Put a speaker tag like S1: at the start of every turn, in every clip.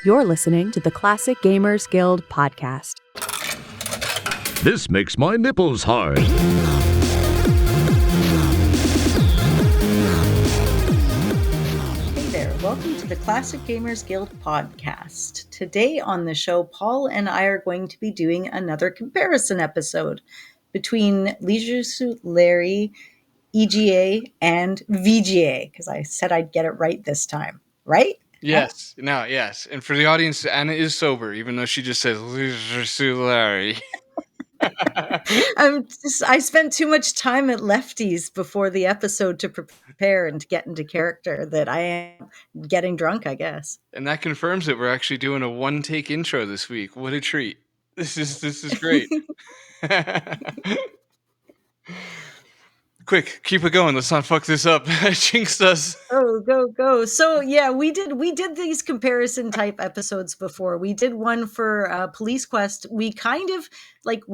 S1: You're listening to the Classic Gamers Guild podcast.
S2: This makes my nipples hard.
S3: Hey there, welcome to the Classic Gamers Guild podcast. Today on the show, Paul and I are going to be doing another comparison episode between Leisure Suit Larry, EGA, and VGA, because I said I'd get it right this time, right?
S4: Yes. Huh? No, yes. And for the audience, Anna is sober, even though she just says Leisure Suit Larry.
S3: I spent too much time at Lefties before the episode to prepare and to get into character that I am getting drunk, I guess.
S4: And that confirms that we're actually doing a one-take intro this week. What a treat. This is great. Quick, keep it going. Let's not fuck this up. I jinxed us.
S3: Oh, go. So yeah, we did these comparison type episodes before. We did one for Police Quest. We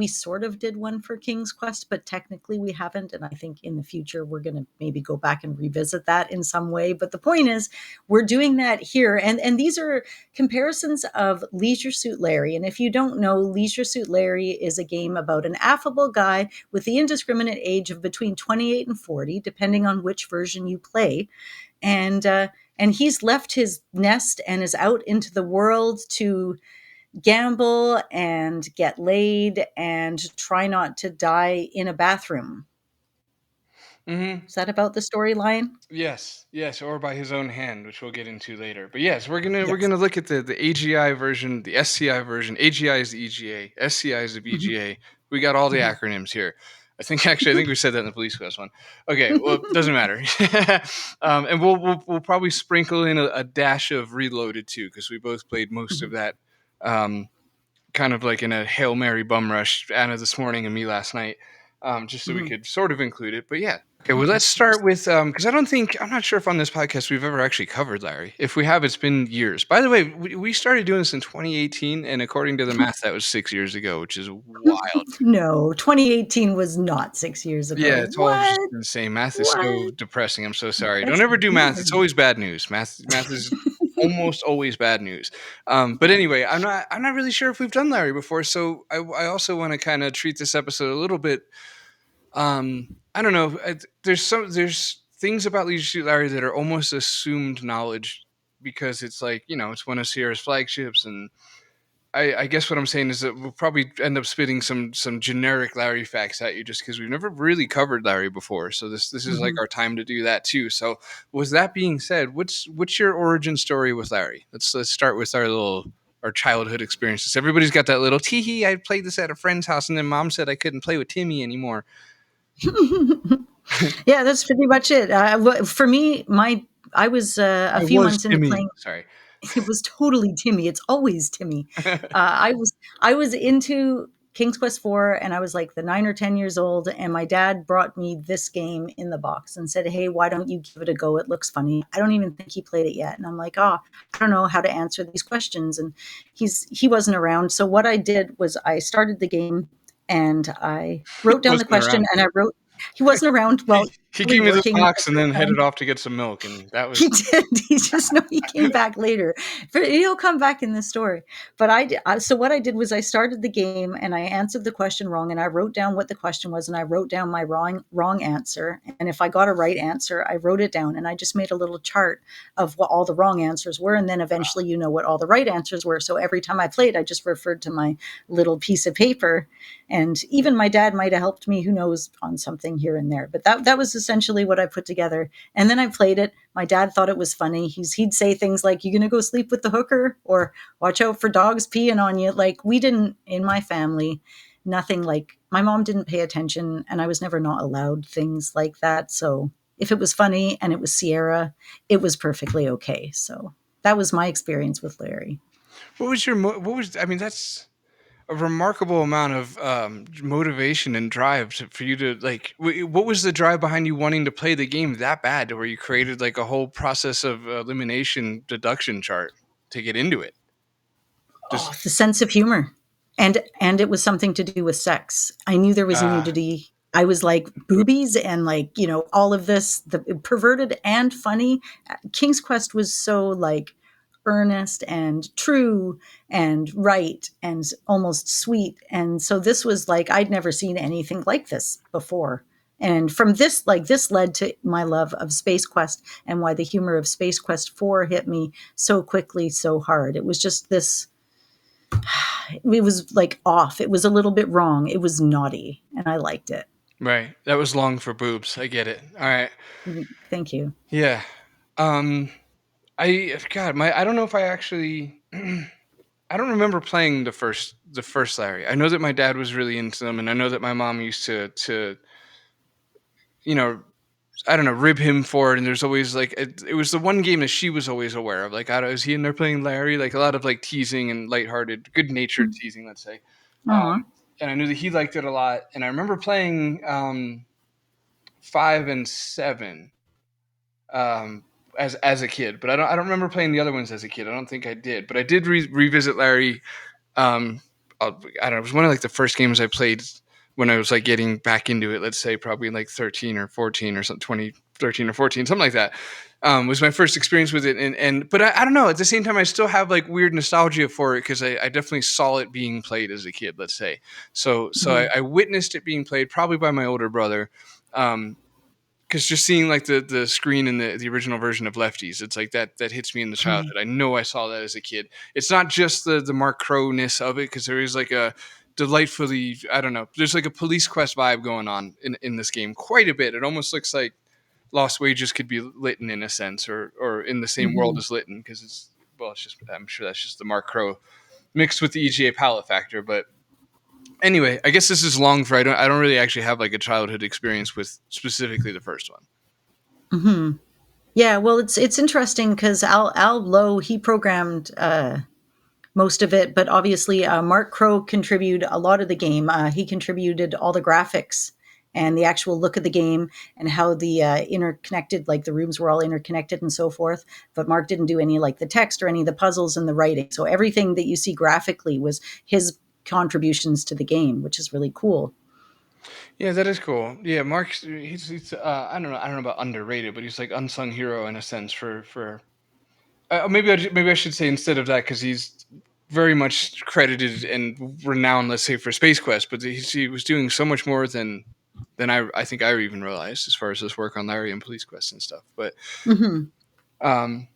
S3: sort of did one for King's Quest, but technically we haven't. And I think in the future we're going to maybe go back and revisit that in some way. But the point is, we're doing that here. And these are comparisons of Leisure Suit Larry. And if you don't know, Leisure Suit Larry is a game about an affable guy with the indiscriminate age of between 28 and 40, depending on which version you play. And he's left his nest and is out into the world to gamble and get laid and try not to die in a bathroom. Mm-hmm. Is that about the storyline?
S4: Yes, or by his own hand, which we'll get into later. But yes, we're gonna look at the AGI version, the SCI version. AGI is the EGA, SCI is the VGA. Mm-hmm. We got all the acronyms here. I think we said that in the Police Quest one. Okay, well, it doesn't matter. And we'll probably sprinkle in a dash of Reloaded too, because we both played most of that, kind of like in a Hail Mary bum rush, Anna this morning and me last night, just so we could sort of include it. But yeah. Okay, well, let's start with, because I'm not sure if on this podcast we've ever actually covered Larry. If we have, it's been years. By the way, we started doing this in 2018, and according to the math, that was 6 years ago, which is wild.
S3: No, 2018 was not 6 years ago.
S4: Yeah, it's all just insane. Math is so depressing. I'm so sorry. Don't ever do math. It's always bad news. Math is almost always bad news. But anyway, I'm not really sure if we've done Larry before, so I also want to kind of treat this episode a little bit. I don't know. There's things about Leisure Suit Larry that are almost assumed knowledge because it's like, it's one of Sierra's flagships, and I guess what I'm saying is that we'll probably end up spitting some generic Larry facts at you just because we've never really covered Larry before. So this is like our time to do that too. So with that being said, what's your origin story with Larry? Let's start with our childhood experiences. Everybody's got that little tee-hee. I played this at a friend's house, and then Mom said I couldn't play with Timmy anymore.
S3: Yeah, that's pretty much it. For me, I was a few months into playing.
S4: Sorry.
S3: It was totally Timmy. It's always Timmy. I was into King's Quest 4, and I was like 9 or 10 years old, and my dad brought me this game in the box and said, "Hey, why don't you give it a go? It looks funny." I don't even think he played it yet, and I'm like, "Oh, I don't know how to answer these questions." And he wasn't around, so what I did was I started the game and I wrote down the question, and I wrote. He wasn't around. Well,
S4: he gave me the box and then headed off to get some milk, and that was.
S3: He did. He came back later. He'll come back in this story. But so what I did was I started the game and I answered the question wrong, and I wrote down what the question was, and I wrote down my wrong answer. And if I got a right answer, I wrote it down, and I just made a little chart of what all the wrong answers were, and then eventually what all the right answers were. So every time I played, I just referred to my little piece of paper, and even my dad might have helped me, who knows, on something here and there. But that was essentially what I put together. And then I played it. My dad thought it was funny. He'd say things like, "You gonna go sleep with the hooker?" or "Watch out for dogs peeing on you." Like, we didn't, in my family, nothing like, my mom didn't pay attention, and I was never not allowed things like that. So if it was funny and it was Sierra, it was perfectly okay. So that was my experience with Larry.
S4: That's a remarkable amount of motivation and drive for you to, like, what was the drive behind you wanting to play the game that bad, where you created like a whole process of elimination deduction chart to get into it?
S3: The sense of humor. And it was something to do with sex. I knew there was nudity. I was like, boobies and like, all of this, the perverted and funny. King's Quest was so like earnest and true and right and almost sweet. And so this was like, I'd never seen anything like this before. And from this, like, this led to my love of Space Quest and why the humor of Space Quest 4 hit me so quickly, so hard. It was just this, it was like off. It was a little bit wrong. It was naughty, and I liked it.
S4: Right. That was long for boobs. I get it. All right.
S3: Thank you.
S4: Yeah. Um, I don't know if I actually I don't remember playing the first Larry. I know that my dad was really into them, and I know that my mom used to you know I don't know, rib him for it. And there's always like it was the one game that she was always aware of. Like, I don't, is he in there playing Larry? Like a lot of like teasing and lighthearted, good natured teasing, let's say.
S3: Aw.
S4: And I knew that he liked it a lot. And I remember playing 5 and 7 um, as a kid, but I don't remember playing the other ones as a kid. I don't think I did, but I did revisit Larry. Um, I don't know. It was one of like the first games I played when I was like getting back into it. Let's say probably like 13 or 14 or something, 2013 or 14, something like that. Was my first experience with it, but I don't know. At the same time, I still have like weird nostalgia for it because I definitely saw it being played as a kid. Let's say I witnessed it being played probably by my older brother. Because just seeing like the screen in the original version of Lefties, it's like that hits me in the childhood. I know I saw that as a kid. It's not just the Mark Crow-ness of it, because there is like a delightfully, I don't know, there's like a police quest vibe going on in this game quite a bit. It almost looks like Lost Wages could be Lytton in a sense, or in the same world as Lytton, because it's just, I'm sure that's just the Mark Crow mixed with the EGA palette factor. But anyway, I guess this is long for I don't really actually have like a childhood experience with specifically the first one.
S3: Yeah, well, it's interesting because Al Lowe, he programmed most of it, but obviously Mark Crow contributed a lot of the game. He contributed all the graphics and the actual look of the game and how the interconnected, like the rooms were all interconnected and so forth. But Mark didn't do any like the text or any of the puzzles and the writing. So everything that you see graphically was his contributions to the game, which is really cool.
S4: Yeah, that is cool. Yeah, Mark's he's I don't know about underrated, but he's like unsung hero in a sense for maybe I should say instead of that, because he's very much credited and renowned, let's say, for Space Quest, but he was doing so much more than I think I even realized as far as this work on Larry and Police Quest and stuff. But
S3: Hmm.
S4: um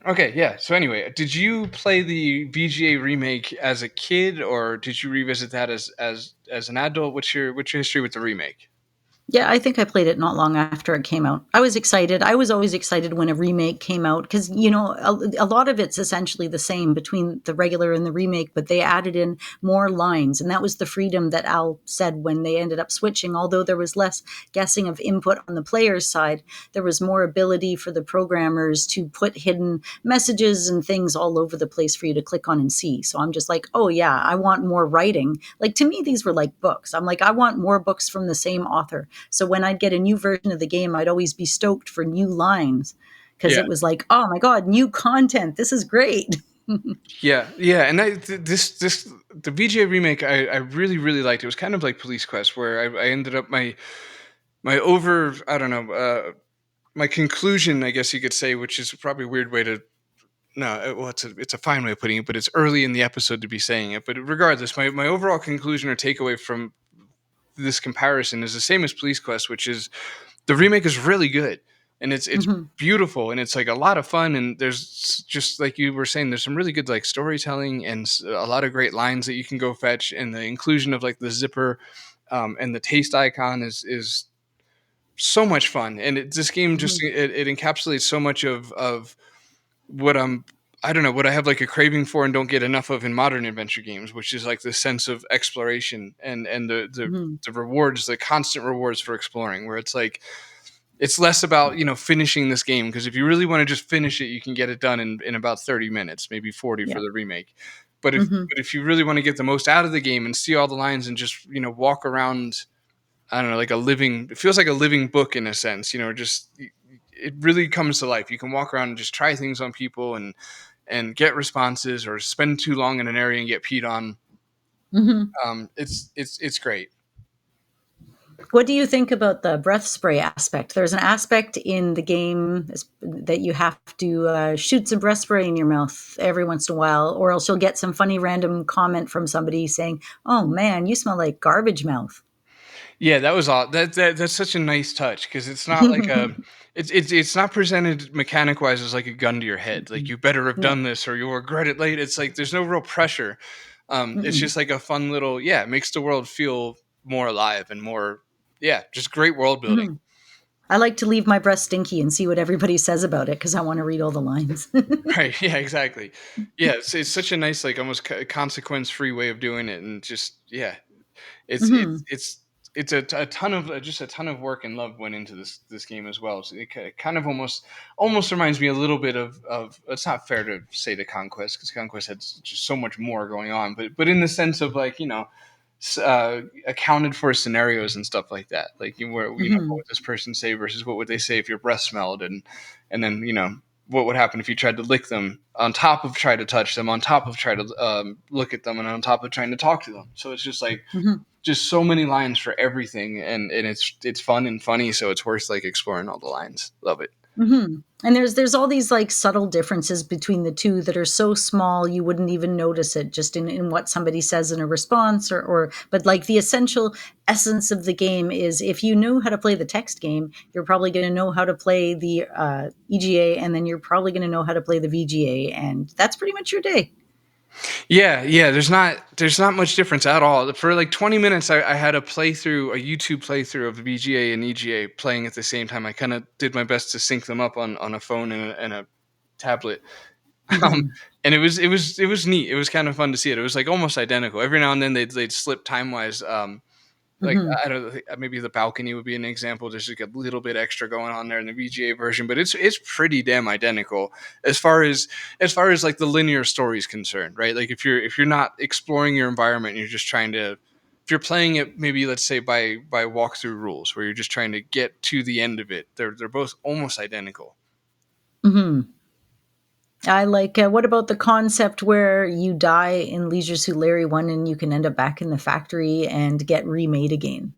S4: okay, yeah. So anyway, did you play the VGA remake as a kid, or did you revisit that as an adult? What's your history with the remake?
S3: Yeah, I think I played it not long after it came out. I was excited. I was always excited when a remake came out because, a lot of it's essentially the same between the regular and the remake, but they added in more lines. And that was the freedom that Al said when they ended up switching. Although there was less guessing of input on the player's side, there was more ability for the programmers to put hidden messages and things all over the place for you to click on and see. So I'm just like, oh, yeah, I want more writing. Like, to me, these were like books. I'm like, I want more books from the same author. So when I'd get a new version of the game, I'd always be stoked for new lines because
S4: Yeah.
S3: it was like, oh my God, new content. This is great.
S4: Yeah, and the VGA remake I really really liked. It was kind of like Police Quest, where I ended up my over I don't know my conclusion, I guess you could say, which is probably a weird way to no, well, it's a fine way of putting it, but it's early in the episode to be saying it. But regardless, my overall conclusion or takeaway from this comparison is the same as Police Quest, which is the remake is really good, and it's
S3: Mhm.
S4: beautiful, and it's like a lot of fun, and there's just like you were saying, there's some really good like storytelling and a lot of great lines that you can go fetch, and the inclusion of like the zipper and the taste icon is so much fun, and this game just
S3: Mhm.
S4: it encapsulates so much of what I don't know what I have like a craving for and don't get enough of in modern adventure games, which is like the sense of exploration and
S3: Mhm.
S4: the rewards, the constant rewards for exploring, where it's like it's less about finishing this game, because if you really want to just finish it, you can get it done in about 30 minutes, maybe 40 for
S3: Yeah.
S4: the remake. But
S3: Mhm.
S4: if you really want to get the most out of the game and see all the lines and just walk around, I don't know, like it feels like a living book in a sense, just it really comes to life. You can walk around and just try things on people and get responses, or spend too long in an area and get peed on.
S3: Mhm.
S4: It's great.
S3: What do you think about the breath spray aspect? There's an aspect in the game that you have to shoot some breath spray in your mouth every once in a while, or else you'll get some funny random comment from somebody saying, "Oh man, you smell like garbage mouth."
S4: Yeah, that was all. That's such a nice touch because it's not like a. It's not presented mechanic wise as like a gun to your head. Like you better have
S3: No.
S4: done this or you'll regret it later. It's like there's no real pressure. It's
S3: Mm-mm.
S4: just like a fun little. Yeah, it makes the world feel more alive and more. Yeah, just great world building.
S3: Mhm. I like to leave my breath stinky and see what everybody says about it because I want to read all the lines.
S4: Right. Yeah. Exactly. Yeah. It's such a nice like almost consequence free way of doing it, and just yeah, It's
S3: Hmm.
S4: it's it's it's a ton of just a ton of work and love went into this game as well. So it kind of almost reminds me a little bit of it's not fair to say the Conquest because Conquest had just so much more going on, but in the sense of like accounted for scenarios and stuff like that. Like what
S3: Hmm.
S4: would this person say versus what would they say if your breath smelled, and then what would happen if you tried to lick them on top of try to touch them on top of try to look at them and on top of trying to talk to them. So it's just like
S3: Hmm.
S4: just so many lines for everything, and it's fun and funny, so it's worth like exploring all the lines. Love it.
S3: Hmm. And there's all these like subtle differences between the two that are so small you wouldn't even notice it just in what somebody says in a response or but like the essential essence of the game is if you know how to play the text game, you're probably going to know how to play the EGA, and then you're probably going to know how to play the VGA, and that's pretty much your day.
S4: Yeah. There's not much difference at all. For like 20 minutes, I had a playthrough, a YouTube playthrough of the VGA and EGA playing at the same time. I kind of did my best to sync them up on a phone and a tablet. Um,
S3: Hmm.
S4: and it was neat. It was kind of fun to see it. It was like almost identical. Every now and then they'd slip time wise. Like
S3: Hmm.
S4: I don't know, maybe the balcony would be an example. There's like a little bit extra going on there in the VGA version, but it's pretty damn identical as far as like the linear story is concerned, right? Like if you're not exploring your environment, and you're just trying to if you're playing it maybe let's say by walkthrough rules where you're just trying to get to the end of it, they're both almost identical.
S3: Hmm. I like, what about the concept where you die in Leisure Suit Larry 1 and you can end up back in the factory and get remade again?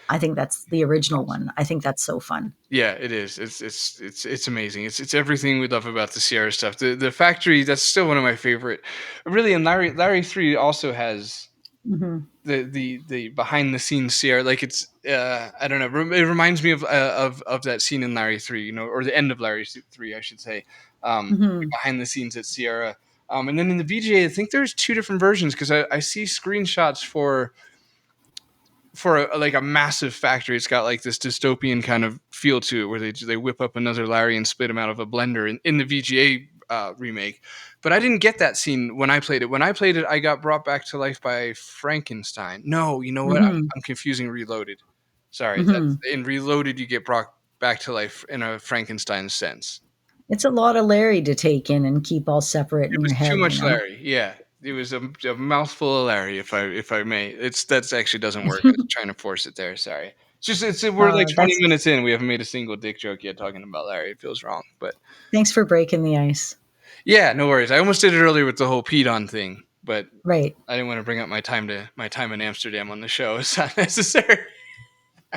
S3: I think that's the original one. I think that's so fun.
S4: Yeah, it is. It's amazing. It's everything we love about the Sierra stuff. The factory, that's still one of my favorite. Really, and Larry 3 also has
S3: Mhm.
S4: the behind the scenes Sierra. Like it's I don't know. It reminds me of that scene in Larry 3, or the end of Larry 3, I should say.
S3: Mhm.
S4: Behind the scenes at Sierra. And then in the VGA, I think there's two different versions because I see screenshots for like a massive factory. It's got like this dystopian kind of feel to it, where they whip up another Larry and spit him out of a blender in the VGA remake. But I didn't get that scene when I played it. When I played it, I got brought back to life by Frankenstein. No, you know what?
S3: Mhm.
S4: I'm confusing Reloaded. Sorry, that's
S3: Mhm.
S4: in Reloaded. You get brought back to life in a Frankenstein sense.
S3: It's a lot of Larry to take in and keep all separate
S4: It
S3: in
S4: was
S3: your
S4: too
S3: head, you
S4: much
S3: know?
S4: Larry. Yeah, it was a mouthful of Larry, if I may. That's actually doesn't work. I was trying to force it there. Sorry. We're like 20
S3: That's
S4: minutes in. We haven't made a single dick joke yet talking about Larry. It feels wrong, but
S3: Thanks for breaking the ice.
S4: yeah, no worries. I almost did it earlier with the whole Pete on thing, but
S3: Right.
S4: I didn't want to bring up my time in Amsterdam on the show. It's not necessary.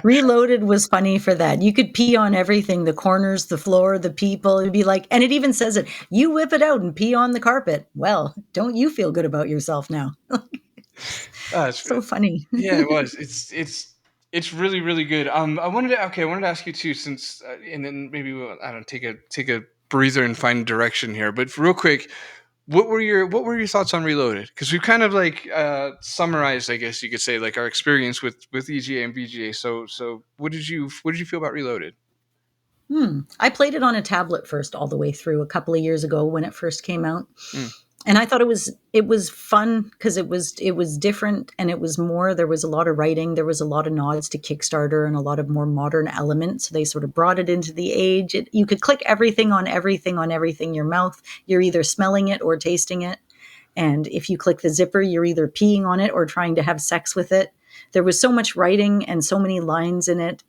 S3: Reloaded was funny for that. You could pee on everything, the corners, the floor, the people. It'd be like, and it even says it, you whip it out and pee on the carpet. Well, don't you feel good about yourself now?
S4: It's
S3: So funny.
S4: Yeah, it was. It's really really good. I wanted to ask you too, since and then maybe I don't take a breather and find direction here. But real quick, what were your thoughts on Reloaded? Because we've kind of like summarized, I guess you could say, like our experience with EGA and VGA. So what did you feel about Reloaded?
S3: I played it on a tablet first all the way through a couple of years ago when it first came out.
S4: Mm,
S3: And I thought it was fun because it was different, and it was more, there was a lot of writing, there was a lot of nods to Kickstarter and a lot of more modern elements. So they sort of brought it into the age. You could click everything on everything on everything in your mouth. You're either smelling it or tasting it. And if you click the zipper, you're either peeing on it or trying to have sex with it. There was so much writing and so many lines in it.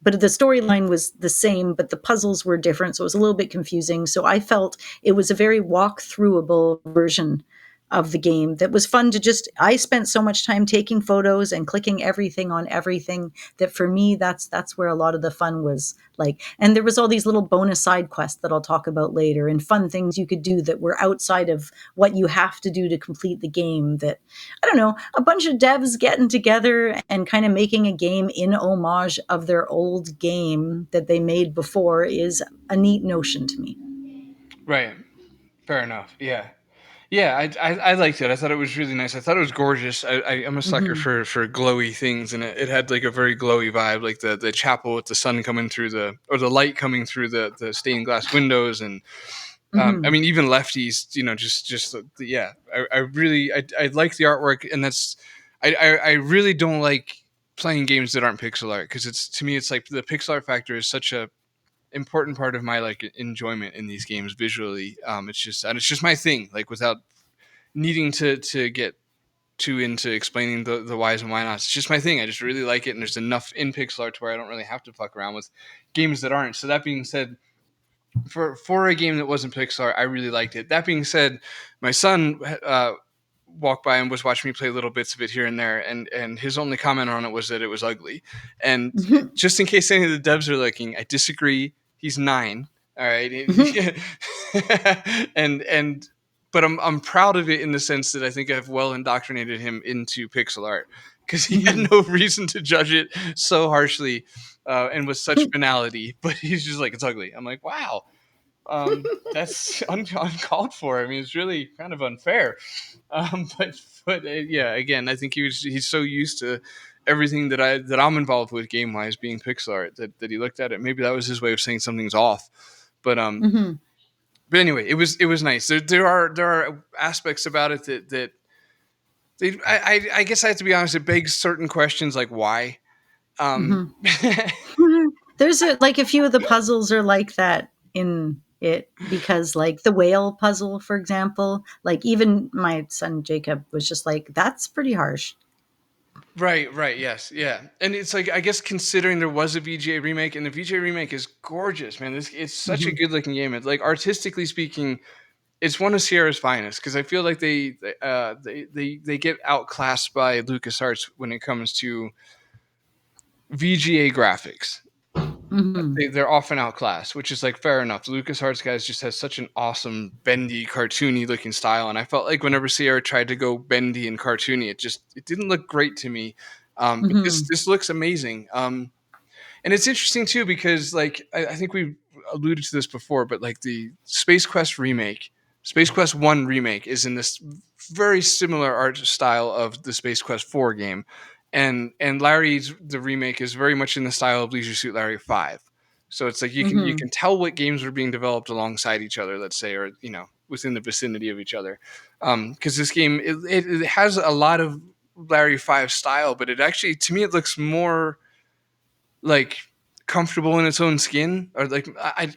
S3: But the storyline was the same, but the puzzles were different. So it was a little bit confusing. So I felt it was a very walk-throughable version of the game that was fun to just, I spent so much time taking photos and clicking everything on everything that for me that's where a lot of the fun was. Like, and there was all these little bonus side quests that I'll talk about later, and fun things you could do that were outside of what you have to do to complete the game. That, I don't know, a bunch of devs getting together and kind of making a game in homage of their old game that they made before is a neat notion to me.
S4: Right. Fair enough. Yeah. Yeah, I liked it. I thought it was really nice. I thought it was gorgeous. I'm a sucker
S3: Hmm.
S4: for glowy things, and it had like a very glowy vibe, like the chapel with the sun coming through the light coming through the stained glass windows, and I
S3: Hmm.
S4: mean even lefties, just yeah. I like the artwork, and I really don't like playing games that aren't pixel art, because it's, to me, it's like the pixel art factor is such a important part of my like enjoyment in these games visually. It's just my thing, like, without needing to get too into explaining the whys and why nots. It's just my thing. I just really like it, and there's enough in pixel art to where I don't really have to fuck around with games that aren't. So that being said, for a game that wasn't Pixar, I really liked it. That being said, my son walked by and was watching me play little bits of it here and there, and his only comment on it was that it was ugly. And just in case any of the devs are looking, I disagree. He's 9. All right. And but I'm proud of it in the sense that I think I've well indoctrinated him into pixel art, because he had no reason to judge it so harshly, and with such banality. But he's just like, it's ugly. I'm like, wow, that's uncalled for. I mean, it's really kind of unfair. But yeah, again, I think he's so used to everything that I'm involved with game wise being pixel art, that he looked at it. Maybe that was his way of saying something's off. But
S3: Hmm.
S4: but anyway, it was nice. There are aspects about it that I guess I have to be honest. It begs certain questions, like why. Um,
S3: Hmm. There's like a few of the puzzles are like that in it, because like the whale puzzle, for example, like even my son Jacob was just like, that's pretty harsh.
S4: right, yes, yeah, and it's like, I guess, considering there was a VGA remake, and the VGA remake is gorgeous, man. It's such a
S3: Hmm.
S4: good looking game. It's like, artistically speaking, it's one of Sierra's finest, because I feel like they get outclassed by LucasArts when it comes to VGA graphics.
S3: Hmm.
S4: They're often outclassed, which is like fair enough. The LucasArts guys just has such an awesome bendy, cartoony looking style, and I felt like whenever Sierra tried to go bendy and cartoony, it didn't look great to me. But this
S3: Hmm.
S4: this looks amazing. And it's interesting too, because like I think we alluded to this before, but like the Space Quest One remake is in this very similar art style of the Space Quest 4 game, and Larry's the remake is very much in the style of Leisure Suit Larry 5. So it's like you
S3: Hmm.
S4: can tell what games are being developed alongside each other, let's say, or within the vicinity of each other, because this game, it has a lot of Larry 5 style, but it actually, to me, it looks more like comfortable in its own skin, or like,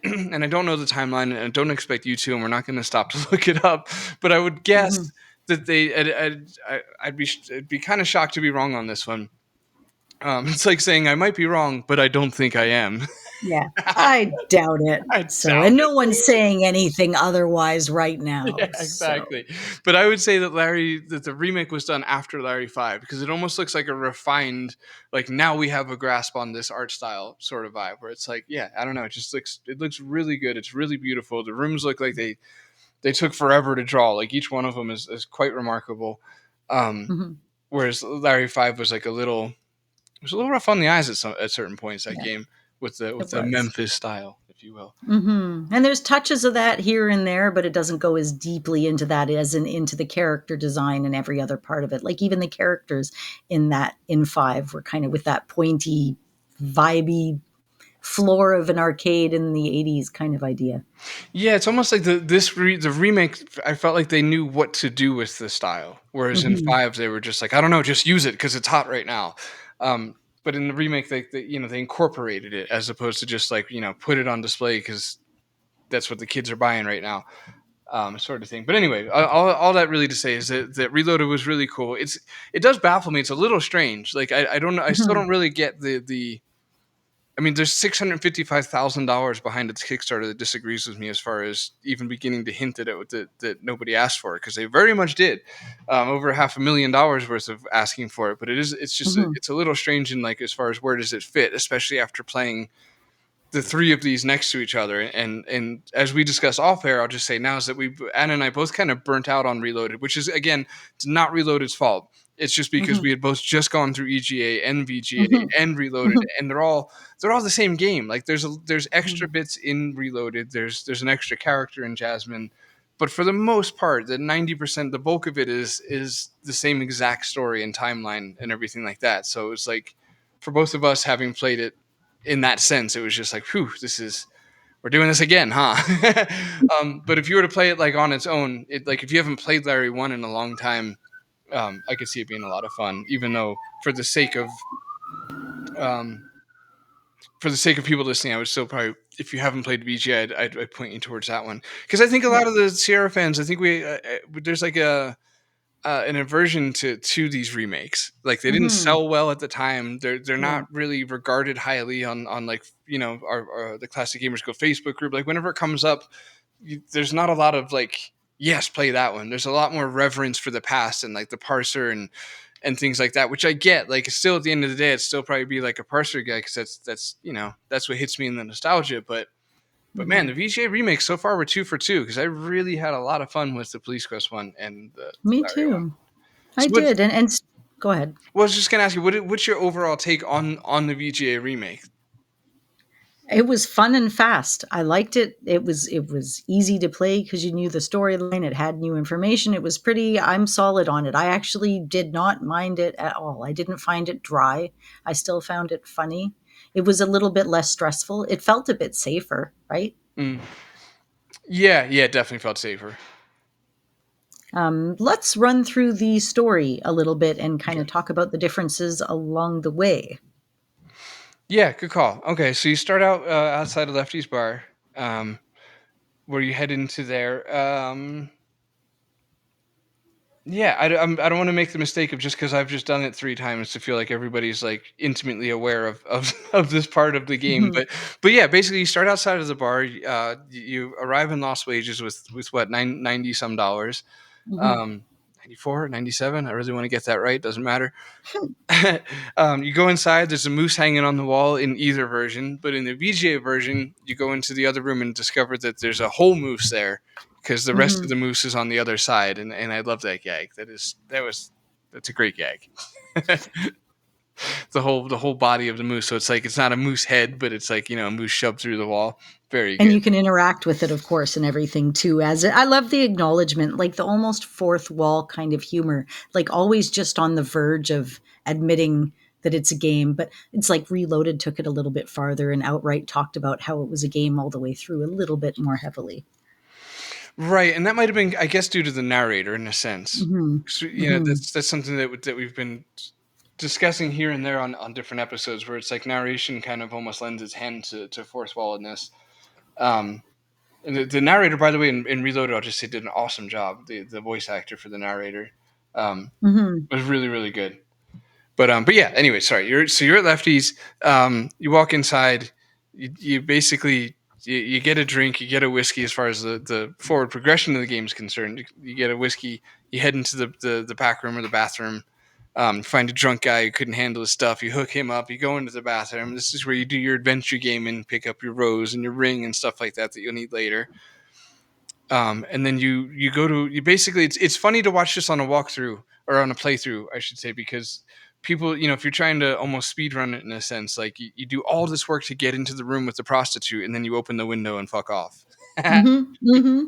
S4: and I don't know the timeline, and I don't expect you to, and we're not going to stop to look it up, but I would guess
S3: Hmm.
S4: that I'd be kind of shocked to be wrong on this one. It's like saying I might be wrong, but I don't think I am.
S3: Yeah, I doubt it.
S4: I
S3: So,
S4: doubt
S3: and
S4: it.
S3: no one's saying anything otherwise right
S4: Yeah,
S3: now. So,
S4: exactly. But I would say that the remake was done after Larry 5, because it almost looks like a refined, like, now we have a grasp on this art style sort of vibe, where it's like, yeah, I don't know, it looks really good. It's really beautiful. The rooms look like they took forever to draw. Like, each one of them is quite remarkable. Um,
S3: mhm,
S4: Whereas Larry 5 was like it was a little rough on the eyes at certain points, that
S3: yeah,
S4: game, with the
S3: it was.
S4: Memphis style, if you will.
S3: And there's touches of that here and there, but it doesn't go as deeply into that as into the character design and every other part of it. Like even the characters in five were kind of with that pointy, vibey floor of an arcade in the '80s kind of idea.
S4: Yeah, it's almost like the remake. I felt like they knew what to do with the style, whereas in
S3: Hmm.
S4: five they were just like, I don't know, just use it because it's hot right now. But in the remake, they incorporated it, as opposed to just like, put it on display because that's what the kids are buying right now, sort of thing. But anyway, all that really to say is that Reloaded was really cool. It does baffle me. It's a little strange. Like, I don't know. I still
S3: Hmm.
S4: don't really get the I mean, there's $655,000 behind its Kickstarter that disagrees with me as far as even beginning to hint at it that nobody asked for it, because they very much did. Over $500,000 worth of asking for it, but it's just
S3: Mhm.
S4: it's a little strange in like as far as where does it fit, especially after playing the three of these next to each other. And as we discussed off air, I'll just say now is that Anna and I both kind of burnt out on Reloaded, which is again, it's not Reloaded's fault. It's just because
S3: Mhm.
S4: we had both just gone through EGA and VGA
S3: Mhm.
S4: and Reloaded,
S3: Mhm.
S4: and they're all the same game. Like there's extra
S3: Mhm.
S4: bits in Reloaded. There's an extra character in Jasmine, but for the most part, the 90%, the bulk of it is the same exact story and timeline and everything like that. So it's like for both of us having played it in that sense, it was just like, whew, we're doing this again, huh? But if you were to play it like on its own, like if you haven't played Larry 1 in a long time, I could see it being a lot of fun, even though um, for the sake of people listening, I would still probably, if you haven't played VG, I'd point you towards that one. Because I think a
S3: Yeah.
S4: lot of the Sierra fans, I think there's like an aversion to these remakes. Like they didn't
S3: Mhm.
S4: sell well at the time. They're
S3: Yeah.
S4: not really regarded highly on like our the Classic Gamers Go Facebook group. Like whenever it comes up, there's not a lot of like yes play that one. There's a lot more reverence for the past and like the parser and things like that, which I get. Like still at the end of the day, it'd still probably be like a parser guy because that's what hits me in the nostalgia. But man, the
S3: Mhm.
S4: VGA remakes so far were 2 for 2 because I really had a lot of fun with the Police Quest one and the
S3: Me
S4: Larry one.
S3: too. I
S4: So what?
S3: did. Go ahead.
S4: Well, I was just gonna ask you, what's your overall take on the VGA remake?
S3: It was fun and fast. I liked it. It was easy to play because you knew the storyline. It had new information. It was pretty. I'm solid on it. I actually did not mind it at all. I didn't find it dry. I still found it funny. It was a little bit less stressful. It felt a bit safer, right?
S4: Mm. Yeah, yeah, it definitely felt safer.
S3: Let's run through the story a little bit and kind
S4: Okay.
S3: of talk about the differences along the way.
S4: Yeah, good call. Okay, so you start out outside of Lefty's bar, um, where you head into there. Yeah, I don't want to make the mistake of just because I've just done it 3 times to feel like everybody's like intimately aware of of this part of the game.
S3: Hmm.
S4: But yeah, basically you start outside of the bar. You arrive in Lost Wages with what 90 some dollars,
S3: Hmm.
S4: um, 94, 97. I really want to get that right. Doesn't matter. You go inside. There's a moose hanging on the wall in either version, but in the VGA version, you go into the other room and discover that there's a whole moose there because the rest of
S3: Hmm.
S4: the moose is on the other side. And I love that gag. That's a great gag. The whole body of the moose. So it's like it's not a moose head, but it's like a moose shoved through the wall. Very
S3: And
S4: good.
S3: you can interact with it, of course, and everything too. I love the acknowledgement, like the almost fourth wall kind of humor, like always just on the verge of admitting that it's a game. But it's like Reloaded took it a little bit farther and outright talked about how it was a game all the way through a little bit more heavily.
S4: Right, and that might have been, I guess, due to the narrator in a sense.
S3: Hmm.
S4: So,
S3: Hmm.
S4: that's something that we've been discussing here and there on different episodes, where it's like narration kind of almost lends its hand to fourth walledness. Um, and the narrator, by the way, in Reloaded, I'll just say did an awesome job. The voice actor for the narrator
S3: Hmm.
S4: was really really good. But yeah. Anyway, sorry. You're at Lefty's. You walk inside. You basically you get a drink. You get a whiskey. As far as the forward progression of the game is concerned, you get a whiskey. You head into the back room or the bathroom. Find a drunk guy who couldn't handle his stuff. You hook him up. You go into the bathroom. This is where you do your adventure game and pick up your rose and your ring and stuff like that you'll need later. And then you go to you basically it's funny to watch this on a walkthrough or on a playthrough, I should say, because people, if you're trying to almost speed run it in a sense, like you do all this work to get into the room with the prostitute and then you open the window and fuck off.
S3: Hmm. Hmm.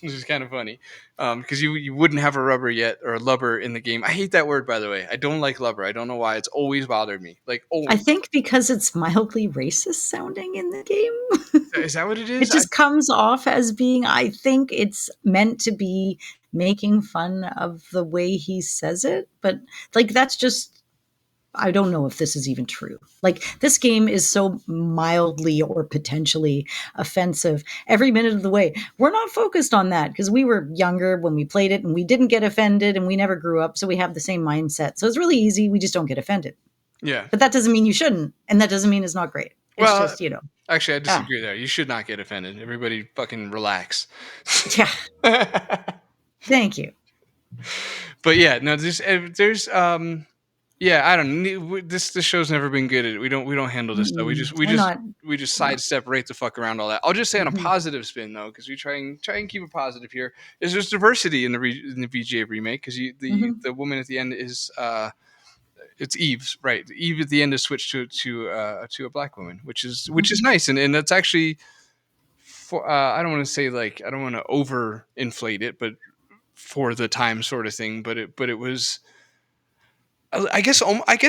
S4: Which is kind of funny, because you wouldn't have a rubber yet or a lubber in the game. I hate that word, by the way. I don't like lubber. I don't know why. It's always bothered me. Like
S3: I
S4: always.
S3: think because it's mildly racist sounding in the game.
S4: Is that what it
S3: It
S4: is?
S3: just comes off as being, I think it's meant to be making fun of the way he says it, but like that's just, I don't know if this is even true. Like this game is so mildly or potentially offensive every minute of the way. We're not focused on that because we were younger when we played it and we didn't get offended and we never grew up, so we have the same mindset. So it's really easy, we just don't get offended.
S4: Yeah.
S3: But that doesn't mean you shouldn't, and that doesn't mean it's not great. It's
S4: Well,
S3: just, you know,
S4: actually, I
S3: ah,
S4: disagree there. You should not get offended. Everybody fucking relax.
S3: yeah, thank you.
S4: But yeah, no, there's yeah, I don't know. This show's never been good at it. We don't handle this stuff. We
S3: Mm-mm.
S4: just we
S3: We're
S4: just
S3: not,
S4: we just
S3: no.
S4: sidestep right the fuck around all that. I'll just say on a
S3: Mhm.
S4: positive spin though, because we try and keep it positive here. Is there's diversity in the VGA remake because
S3: Mhm.
S4: the woman at the end is it's Eve's right. Eve at the end is switched to a black woman, which is
S3: Mhm.
S4: nice and that's actually for I don't want to say like I don't want to over inflate it, but for the time sort of thing. But it was I guess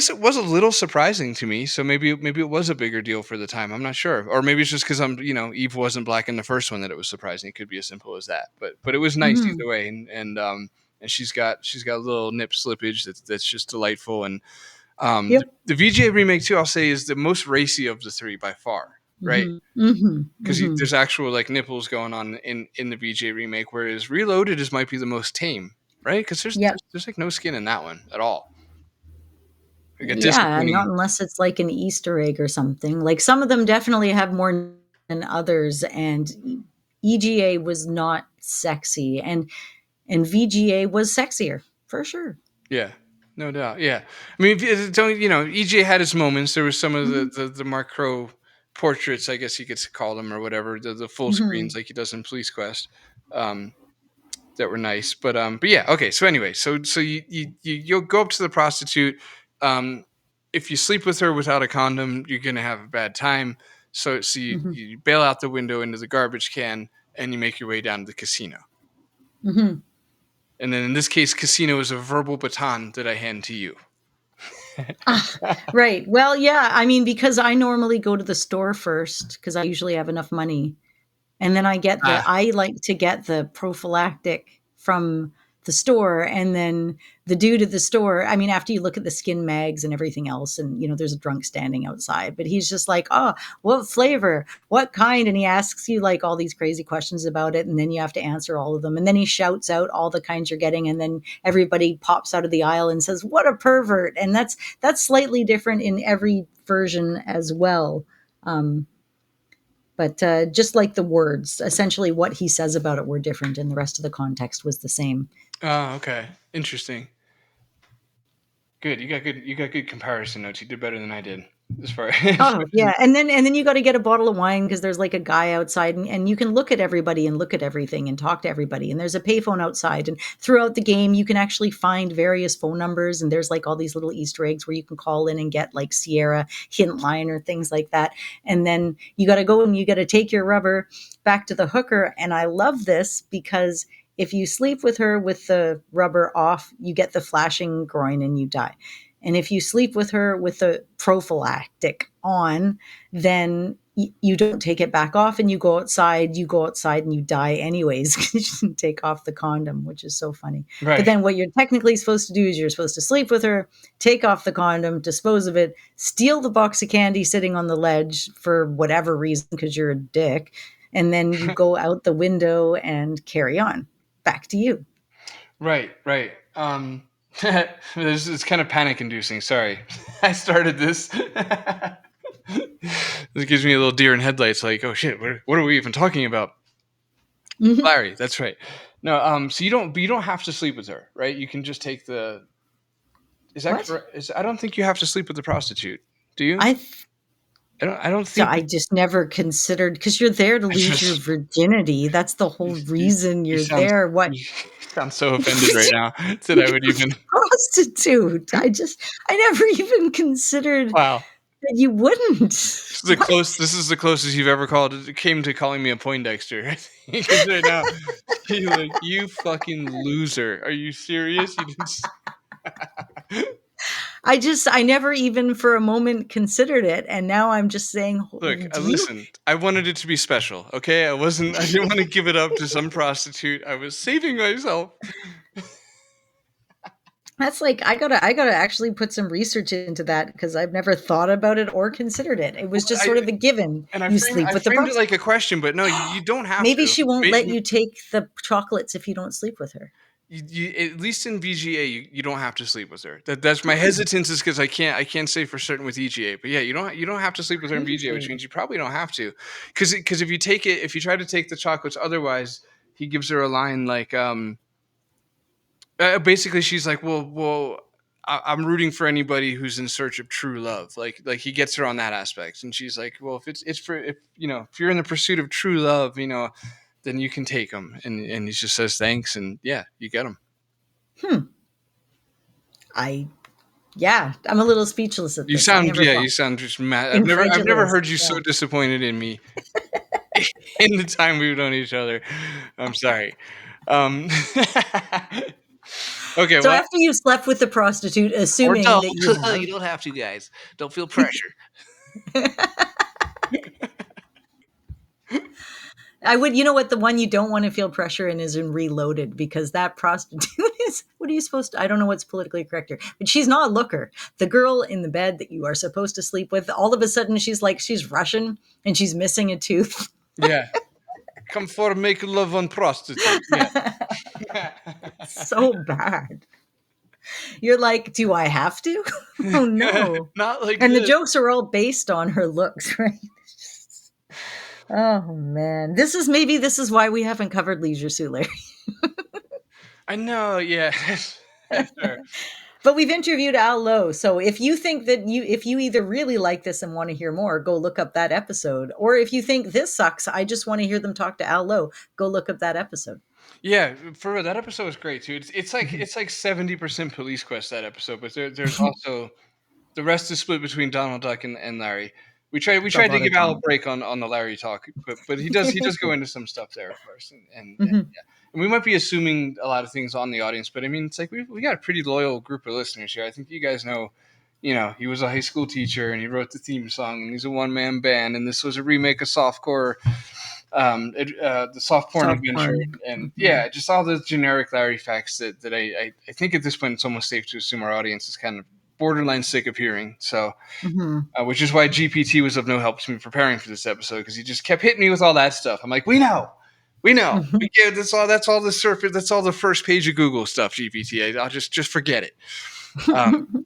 S4: it was a little surprising to me. So maybe it was a bigger deal for the time. I'm not sure, or maybe it's just because Eve wasn't black in the first one that it was surprising. It could be as simple as that. But it was nice
S3: Mhm.
S4: either way, and she's got a little nip slippage that's just delightful. And
S3: Yep.
S4: the VGA remake too, I'll say, is the most racy of the three by far, right?
S3: Mhm. Mhm.
S4: Because
S3: Mhm.
S4: there's actual like nipples going on in the VGA remake, whereas Reloaded is might be the most tame, right? Because there's,
S3: Yep.
S4: there's there's like no skin in that one at all. Like a
S3: Yeah,
S4: disappointing.
S3: not unless it's like an Easter egg or something. Like some of them definitely have more than others, and EGA was not sexy, and VGA was sexier for sure.
S4: Yeah, no doubt. Yeah, I mean, don't EJ had his moments. There was some of the
S3: Mhm.
S4: the Mark Crow portraits, I guess you could call them or whatever, the full
S3: Mhm.
S4: screens like he does in Police Quest, um, that were nice. But yeah, okay. So anyway, so you'll go up to the prostitute. Um, if you sleep with her without a condom, you're gonna have a bad time. So
S3: Mhm.
S4: you bail out the window into the garbage can and you make your way down to the casino.
S3: Mhm.
S4: And then in this case, casino is a verbal baton that I hand to you.
S3: Ah, right. Well, yeah, I mean, because I normally go to the store first because I usually have enough money. And then
S4: Ah,
S3: I like to get the prophylactic from the store, and then the dude at the store, I mean, after you look at the skin mags and everything else, and there's a drunk standing outside, but he's just like, "Oh, what flavor? What kind?" And he asks you like all these crazy questions about it, and then you have to answer all of them. And then he shouts out all the kinds you're getting, and then everybody pops out of the aisle and says, "What a pervert." And that's slightly different in every version as well. Um, but just like the words, essentially what he says about it were different, and the rest of the context was the same.
S4: oh, okay. Interesting. Good. You got good comparison notes. You did better than I did. As far as
S3: Oh yeah, and then you got to get a bottle of wine because there's like a guy outside, and you can look at everybody and look at everything and talk to everybody. And there's a payphone outside, and throughout the game you can actually find various phone numbers, and there's like all these little Easter eggs where you can call in and get like Sierra hint line or things like that. And then you got to go and you got to take your rubber back to the hooker. And I love this because if you sleep with her with the rubber off, you get the flashing groin and you die. And if you sleep with her with the prophylactic on, then you don't take it back off and you go outside and you die anyways because you didn't take off the condom, which is so funny. But
S4: right.
S3: then what you're technically supposed to do is you're supposed to sleep with her, take off the condom, dispose of it, steal the box of candy sitting on the ledge for whatever reason because you're a dick, and then you go out the window and carry on. Back to you.
S4: Right. Right. It's kind of panic inducing. Sorry, I started this. This gives me a little deer in headlights. Like, oh shit, what are we even talking about?
S3: Mhm.
S4: Larry, that's right. No. So you don't have to sleep with her, right? You can just take the. Is that
S3: What?
S4: correct? I don't think you have to sleep with the prostitute. Do you?
S3: I
S4: I don't
S3: So
S4: think.
S3: I just never considered because you're there to
S4: I
S3: lose your
S4: just
S3: virginity. That's the whole
S4: you,
S3: reason
S4: you
S3: you're
S4: sound
S3: there. What?
S4: you sound so offended right now that I would even.
S3: Prostitute. I never even considered
S4: Wow.
S3: that you wouldn't. What?
S4: This is the closest you've ever called it came to calling me a Poindexter. Because right now you're like, you fucking loser. Are you serious? You didn't.
S3: I never even for a moment considered it. And now I'm just saying,
S4: Look, I
S3: do you?
S4: listened. I wanted it to be special. Okay, I didn't want to give it up to some prostitute. I was saving myself.
S3: That's like I gotta actually put some research into that because I've never thought about it or considered it. It was
S4: Well,
S3: just sort of a given.
S4: and I
S3: You
S4: framed
S3: sleep
S4: I
S3: with the
S4: framed it
S3: prostitute.
S4: like a question, but no, you don't have
S3: Maybe
S4: to.
S3: she won't
S4: Ba-
S3: let you take the chocolates if you don't sleep with her.
S4: at least in VGA, you don't have to sleep with her. That's my hesitance is because I can't say for certain with EGA, but yeah, you don't have to sleep with her in VGA, which
S3: Crazy.
S4: means you probably don't have to, because if you try to take the chocolates otherwise, he gives her a line like basically she's like, well, I'm rooting for anybody who's in search of true love. Like he gets her on that aspect, and she's like, well, if for if you're in the pursuit of true love, then you can take them, and he just says thanks, and yeah, you get them.
S3: Yeah, I'm a little speechless at
S4: You
S3: this. I
S4: sound
S3: never
S4: yeah,
S3: thought.
S4: you sound just mad. I've never
S3: Incredulous.
S4: heard you so
S3: Yeah.
S4: disappointed in me in the time we've known each other. I'm sorry. Um, okay,
S3: So
S4: well,
S3: after you slept with the prostitute,
S4: or
S3: assuming
S4: don't.
S3: that you
S4: You
S3: have,
S4: don't have to, guys. Don't feel pressure.
S3: I would, you know what, the one you don't want to feel pressure in is in Reloaded, because that prostitute is, what are you supposed to, I don't know what's politically correct here, but she's not a looker. The girl in the bed that you are supposed to sleep with, all of a sudden she's Russian and she's missing a tooth.
S4: Yeah, come for make love on prostitute. Yeah.
S3: So bad. You're like, do I have to? Oh no.
S4: Not like
S3: And the
S4: this.
S3: jokes are all based on her looks, right? Oh man. This is why we haven't covered Leisure Suit Larry.
S4: I know. Yeah. Sure.
S3: But we've interviewed Al Lowe. So if you think that if you either really like this and want to hear more, go look up that episode. Or if you think this sucks, I just want to hear them talk to Al Lowe, go look up that episode.
S4: Yeah, for real, that episode was great too. It's like
S3: Mhm.
S4: it's like 70% Police Quest that episode, but there's also the rest is split between Donald Duck and Larry. We
S3: It's a
S4: tried to
S3: lot of
S4: give Al a
S3: Donald.
S4: break on the Larry talk, but he does go into some stuff there, of course, and
S3: Mhm.
S4: yeah, and we might be assuming a lot of things on the audience, but I mean, it's like we got a pretty loyal group of listeners here. I think you guys know, he was a high school teacher and he wrote the theme song, and he's a one man band, and this was a remake of softcore, the soft porn
S3: Soft
S4: adventure,
S3: porn.
S4: and
S3: Mhm.
S4: yeah, just all the generic Larry facts that I think at this point it's almost safe to assume our audience is kind of borderline sick of hearing. So,
S3: Mhm.
S4: which is why GPT was of no help to me preparing for this episode because he just kept hitting me with all that stuff. I'm like, we know. We know.
S3: Mhm.
S4: We get that's all the surface. That's all the first page of Google stuff. GPT. I'll just forget it. Um,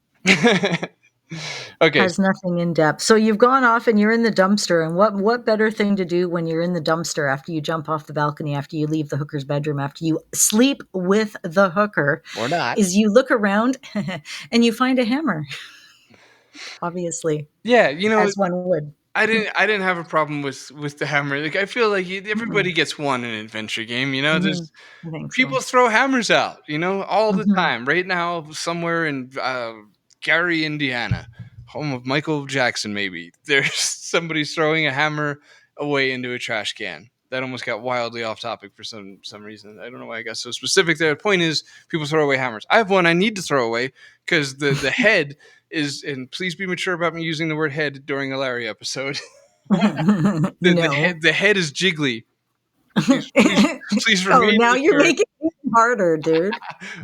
S4: okay.
S3: Has nothing in depth. So you've gone off and you're in the dumpster. And what better thing to do when you're in the dumpster after you jump off the balcony, after you leave the hooker's bedroom, after you sleep with the hooker,
S4: Or not.
S3: is you look around and you find a hammer, obviously,
S4: Yeah.
S3: as one would.
S4: I didn't have a problem with the hammer. Like I feel like
S3: Mm-mm.
S4: everybody gets one in an adventure game.
S3: Mhm.
S4: There's
S3: I think so.
S4: people throw hammers out. All the
S3: Mhm.
S4: time. Right now, somewhere in Gary, Indiana, home of Michael Jackson, maybe there's somebody's throwing a hammer away into a trash can. That almost got wildly off topic for some reason. I don't know why I got so specific there. The point is, people throw away hammers. I have one I need to throw away because the head is, and please be mature about me using the word head during a Larry episode. The
S3: No.
S4: head is jiggly. Please, please
S3: Oh,
S4: remain
S3: now you're
S4: mature.
S3: making it harder, dude.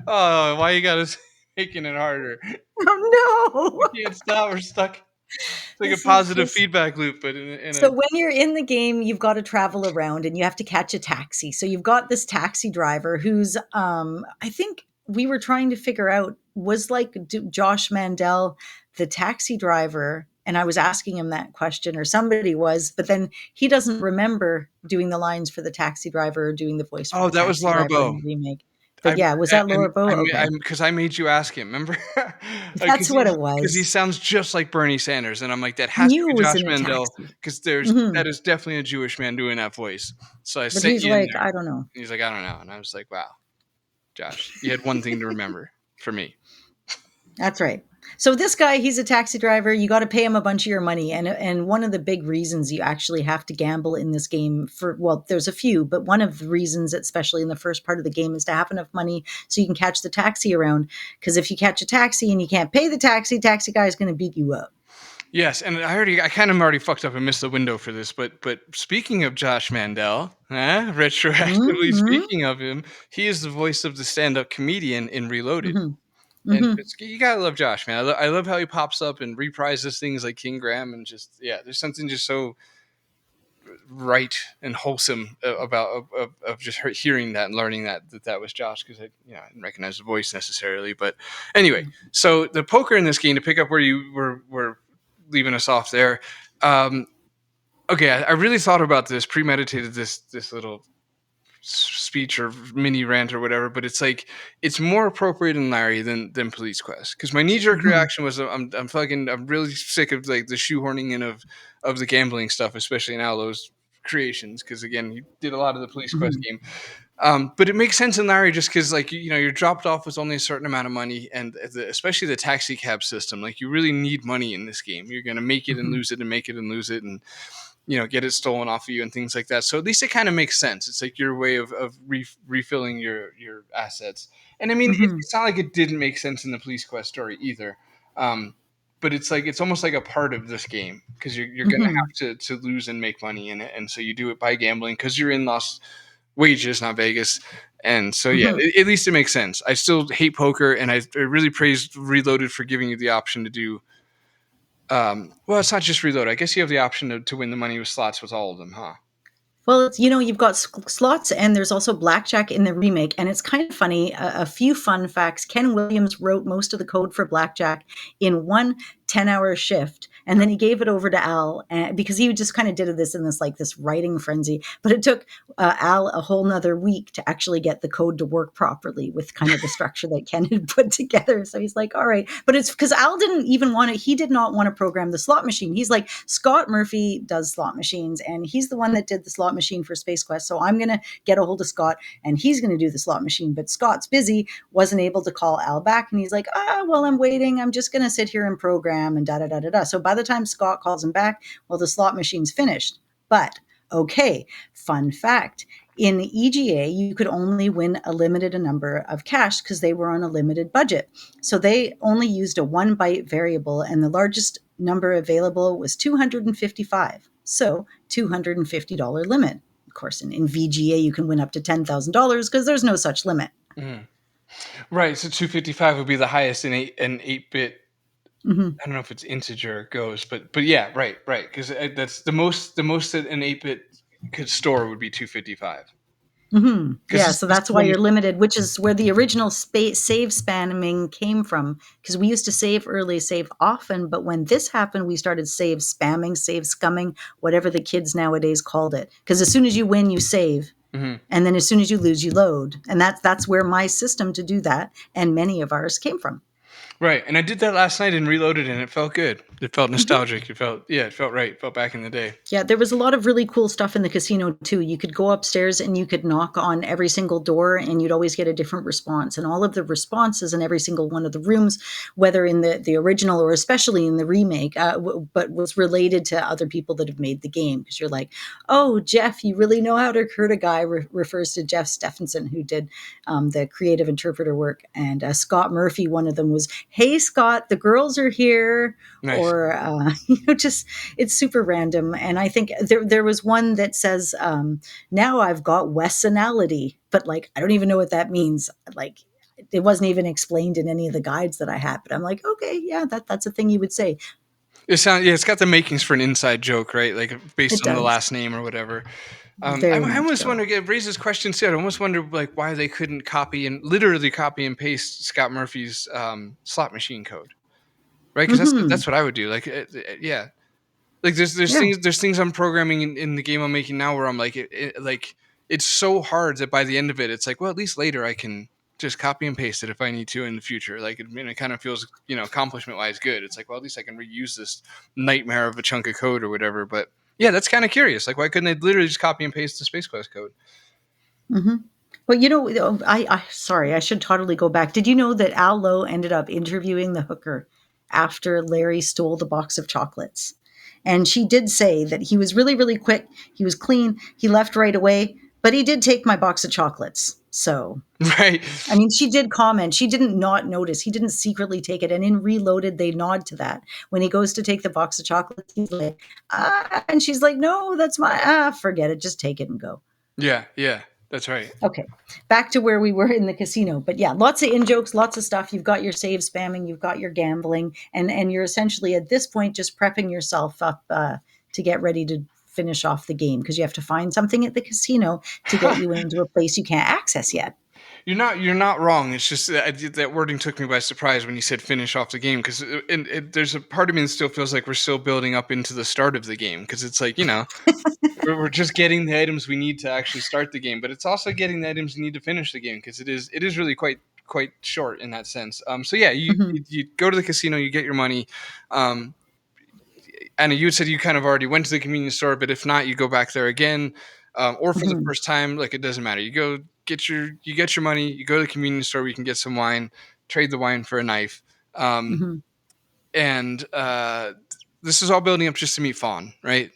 S4: Oh, why you gotta making it harder?
S3: Oh,
S4: We
S3: no.
S4: can't stop. We're stuck. It's like a
S3: This is
S4: positive
S3: just
S4: feedback loop, but in a
S3: so when you're in the game, you've got to travel around and you have to catch a taxi. So you've got this taxi driver who's, I think we were trying to figure out, was like Josh Mandel the taxi driver? And I was asking him that question, or somebody was, but then he doesn't remember doing the lines for the taxi driver or doing the voice for
S4: oh,
S3: the
S4: that was
S3: taxi
S4: Laura
S3: driver in
S4: Bow.
S3: the remake. But
S4: I
S3: yeah, was that Laura Bow? Okay.
S4: I'm because I made you ask him. Remember?
S3: That's what it
S4: Because he
S3: was.
S4: sounds just like Bernie Sanders, and I'm like, that
S3: I
S4: has to
S3: knew
S4: be
S3: it was
S4: Josh
S3: in a
S4: Mandel
S3: taxi.
S4: because
S3: Mhm.
S4: that is definitely a Jewish man doing that voice. So I
S3: But
S4: sent
S3: he's
S4: you in
S3: like,
S4: there.
S3: I don't know.
S4: And he's like, I don't know, and I was like, wow, Josh, you had one thing to remember for me.
S3: That's right. So this guy, he's a taxi driver. You got to pay him a bunch of your money, and one of the big reasons you actually have to gamble in this game for, well, there's a few, but one of the reasons, especially in the first part of the game, is to have enough money so you can catch the taxi around. Because if you catch a taxi and you can't pay the taxi guy is going to beat you up.
S4: Yes, and I kind of already fucked up and missed the window for this, but speaking of Josh Mandel, retroactively
S3: Mm-hmm.
S4: speaking of him, he is the voice of the stand-up comedian in Reloaded.
S3: Mm-hmm.
S4: And
S3: Mm-hmm.
S4: you gotta love Josh, man. I love how he pops up and reprises things like King Graham, and just yeah, there's something just so right and wholesome about of just hearing that and learning that was Josh, because I didn't recognize the voice necessarily. But anyway, so the poker in this game, to pick up where you were leaving us off there. Okay, I really thought about this, premeditated this little speech or mini rant or whatever, but it's like it's more appropriate in Larry than Police Quest, because my knee jerk reaction was I'm really sick of like the shoehorning in of the gambling stuff, especially in Alo's creations, because again he did a lot of the Police Quest game. But it makes sense in Larry just because, like, you're dropped off with only a certain amount of money, and especially the taxi cab system. Like, you really need money in this game. You're going to make it and lose it and make it and lose it and, get it stolen off of you and things like that. So at least it kind of makes sense. It's like your way of refilling your assets. And I mean, it's not like it didn't make sense in the Police Quest story either. But it's like it's almost like a part of this game, because you're going to have to lose and make money in it, and so you do it by gambling because you're in Las Wages, not Vegas. And so at least it makes sense. I still hate poker, and I really praise Reloaded for giving you the option to do. Well, it's not just Reload. I guess you have the option to win the money with slots with all of them, huh?
S3: Well, it's, you've got slots, and there's also blackjack in the remake. And it's kind of funny. A few fun facts. Ken Williams wrote most of the code for blackjack in one 10-hour shift. And then he gave it over to Al, because he just kind of did this in this writing frenzy. But it took Al a whole nother week to actually get the code to work properly with kind of the structure that Ken had put together. So he's like, all right. But it's because Al he did not want to program the slot machine. He's like, Scott Murphy does slot machines, and he's the one that did the slot machine for Space Quest. So I'm going to get a hold of Scott, and he's going to do the slot machine. But Scott's busy, wasn't able to call Al back. And he's like, well, I'm waiting. I'm just going to sit here and program and da-da-da-da-da. So by the time Scott calls him back, well, the slot machine's finished. But, okay, fun fact. In the EGA, you could only win a limited number of cash because they were on a limited budget. So they only used a 1-byte variable, and the largest number available was 255. So $250 limit. Of course, in VGA, you can win up to $10,000 because there's no such limit.
S4: Right. So 255 would be the highest in an 8-bit. I don't know if it's integer goes, but yeah, right. Because that's the most that an 8-bit could store would be 255.
S3: Yeah, so that's why you're limited, which is where the original save spamming came from. Because we used to save early, save often, but when this happened, we started save spamming, save scumming, whatever the kids nowadays called it. Because as soon as you win, you save. And then as soon as you lose, you load. And that's where my system to do that, and many of ours, came from.
S4: Right. And I did that last night and Reloaded, and it felt good. It felt nostalgic. It felt right. It felt back in the day.
S3: Yeah, there was a lot of really cool stuff in the casino too. You could go upstairs and you could knock on every single door, and you'd always get a different response. And all of the responses in every single one of the rooms, whether in the original or especially in the remake, but was related to other people that have made the game. Because you're like, oh, Jeff, you really know how to recruit a guy, refers to Jeff Stephenson, who did the creative interpreter work. And Scott Murphy, one of them was, hey, Scott, the girls are here.
S4: Nice.
S3: Or, just, it's super random. And I think there was one that says, now I've got Wessonality, but like, I don't even know what that means. Like, it wasn't even explained in any of the guides that I had, but I'm like, okay, yeah, that's a thing you would say.
S4: It's got the makings for an inside joke, right? Like based on the last name or whatever. I almost wonder, it raises questions too. I almost wonder like why they couldn't literally copy and paste Scott Murphy's slot machine code, right? Because that's what I would do. Like, yeah, like there's things I'm programming in the game I'm making now where I'm like, like it's so hard that by the end of it, it's like, well, at least later I can just copy and paste it if I need to in the future. Like, it kind of feels, accomplishment wise good. It's like, well, at least I can reuse this nightmare of a chunk of code or whatever. But yeah, that's kind of curious. Like, why couldn't they literally just copy and paste the Space Quest code?
S3: Well, sorry, I should totally go back. Did you know that Al Lowe ended up interviewing the hooker after Larry stole the box of chocolates? And she did say that he was really, really quick. He was clean. He left right away, but he did take my box of chocolates. So,
S4: right.
S3: I mean, she did comment. She didn't not notice. He didn't secretly take it. And in Reloaded, they nod to that. When he goes to take the box of chocolates, he's like, and she's like, no, that's my, forget it. Just take it and go.
S4: Yeah. That's right.
S3: Okay, back to where we were in the casino. But yeah, lots of in-jokes, lots of stuff. You've got your save spamming, you've got your gambling, and you're essentially at this point just prepping yourself up to get ready finish off the game because you have to find something at the casino to get you into a place you can't access yet.
S4: You're not wrong. It's just that wording took me by surprise when you said finish off the game, because there's a part of me that still feels like we're still building up into the start of the game, because it's like, we're just getting the items we need to actually start the game, but it's also getting the items you need to finish the game, because it is really quite short in that sense. So yeah,
S3: Hmm.
S4: you go to the casino, you get your money. Anna, you said you kind of already went to the convenience store, but if not, you go back there again, or for the
S3: Hmm.
S4: first time. Like, it doesn't matter. You get your money. You go to the convenience store where you can get some wine, trade the wine for a knife, um,
S3: Hmm.
S4: and this is all building up just to meet Fawn, right?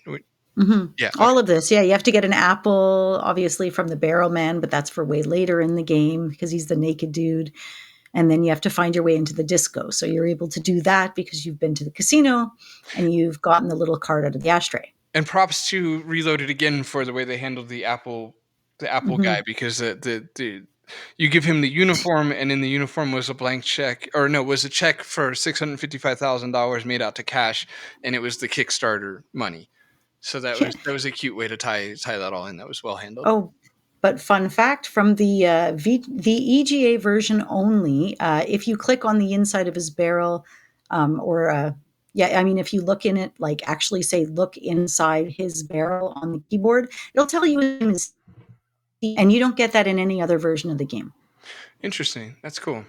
S3: Hmm.
S4: Yeah. Okay.
S3: All of this, yeah. You have to get an apple, obviously, from the barrel man, but that's for way later in the game because he's the naked dude. And then you have to find your way into the disco. So you're able to do that because you've been to the casino and you've gotten the little card out of the ashtray.
S4: And props to Reloaded again for the way they handled the Apple
S3: Hmm.
S4: guy, because the you give him the uniform, and in the uniform was a blank check, or no, was a check for $655,000 made out to cash, and it was the Kickstarter money. So
S3: Yeah.
S4: that was a cute way to tie that all in. That was well handled.
S3: Oh, but fun fact from the EGA version only, if you click on the inside of his barrel, or yeah, I mean, if you look in it, like actually say look inside his barrel on the keyboard, it'll tell you his name is Steve, and you don't get that in any other version of the game.
S4: Interesting. That's cool.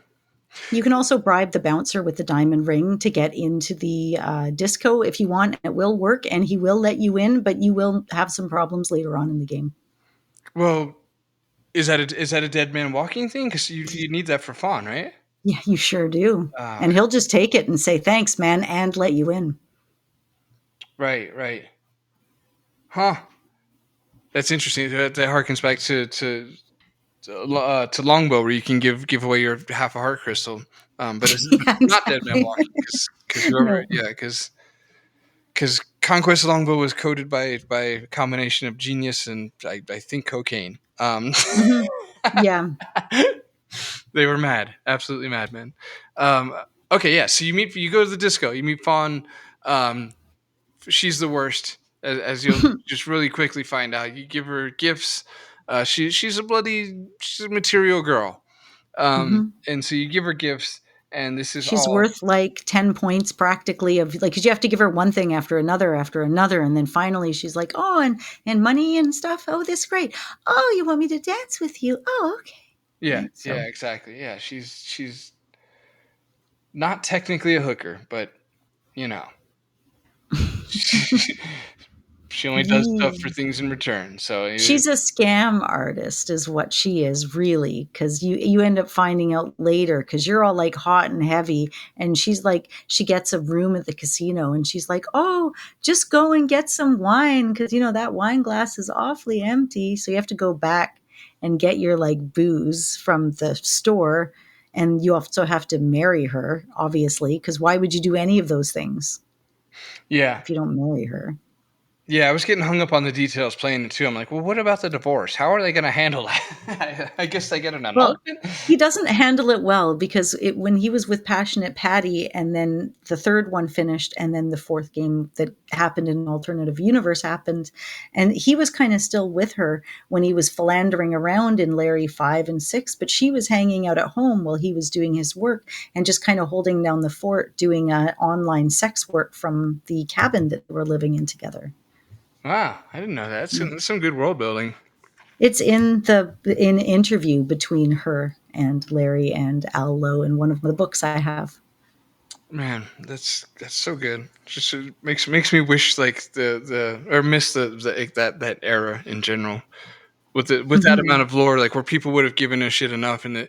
S3: You can also bribe the bouncer with the diamond ring to get into the disco if you want. It will work, and he will let you in, but you will have some problems later on in the game.
S4: Well, is that a dead man walking thing? Because you need that for Fawn, right?
S3: Yeah, you sure do.
S4: Ah,
S3: And he'll just take it and say, thanks, man, and let you in.
S4: right. Huh. That's interesting. That harkens back to Longbow, where you can give away your half a heart crystal, but it's
S3: Yeah,
S4: not Dead Man
S3: exactly.
S4: Walking, because whoever,
S3: No.
S4: yeah, because Conquest of Longbow was coded by a combination of genius and I think cocaine.
S3: Hmm. Yeah.
S4: They were mad, absolutely mad, man. Okay, yeah. So you go to the disco, you meet Fawn. Um, she's the worst, as you'll just really quickly find out. You give her gifts. She's a material girl.
S3: Hmm.
S4: And so you give her gifts, and this is
S3: She's
S4: all.
S3: worth like 10 points practically of like, because you have to give her one thing after another. And then finally she's like, oh, and money and stuff. Oh, this is great. Oh, you want me to dance with you? Oh, okay.
S4: Yeah,
S3: Right.
S4: yeah,
S3: So,
S4: exactly. Yeah, she's not technically a hooker, but you know, she only does stuff for
S3: yeah.
S4: things in return. So
S3: She's a scam artist is what she is really, because you end up finding out later because you're all like hot and heavy, and she's like she gets a room at the casino and she's like, oh, just go and get some wine because that wine glass is awfully empty, so you have to go back and get your like booze from the store, and you also have to marry her obviously, because why would you do any of those things
S4: yeah,
S3: if you don't marry her?
S4: yeah, I was getting hung up on the details playing it too. I'm like, well, what about the divorce? How are they going to handle that? I guess they get an
S3: Well,
S4: annulment.
S3: he doesn't handle it well because when he was with Passionate Patty, and then the third one finished, and then the fourth game that happened in an alternative universe happened, and he was kind of still with her when he was philandering around in Larry 5 and 6, but she was hanging out at home while he was doing his work and just kind of holding down the fort, doing online sex work from the cabin that they were living in together.
S4: Wow, I didn't know that.
S3: Yeah.
S4: That's some good world building.
S3: It's in interview between her and Larry and Al Lowe in one of the books I have.
S4: Man, that's so good. Just makes me wish, like, the or miss that era in general, with that
S3: Mhm.
S4: amount of lore, like, where people would have given a shit enough, and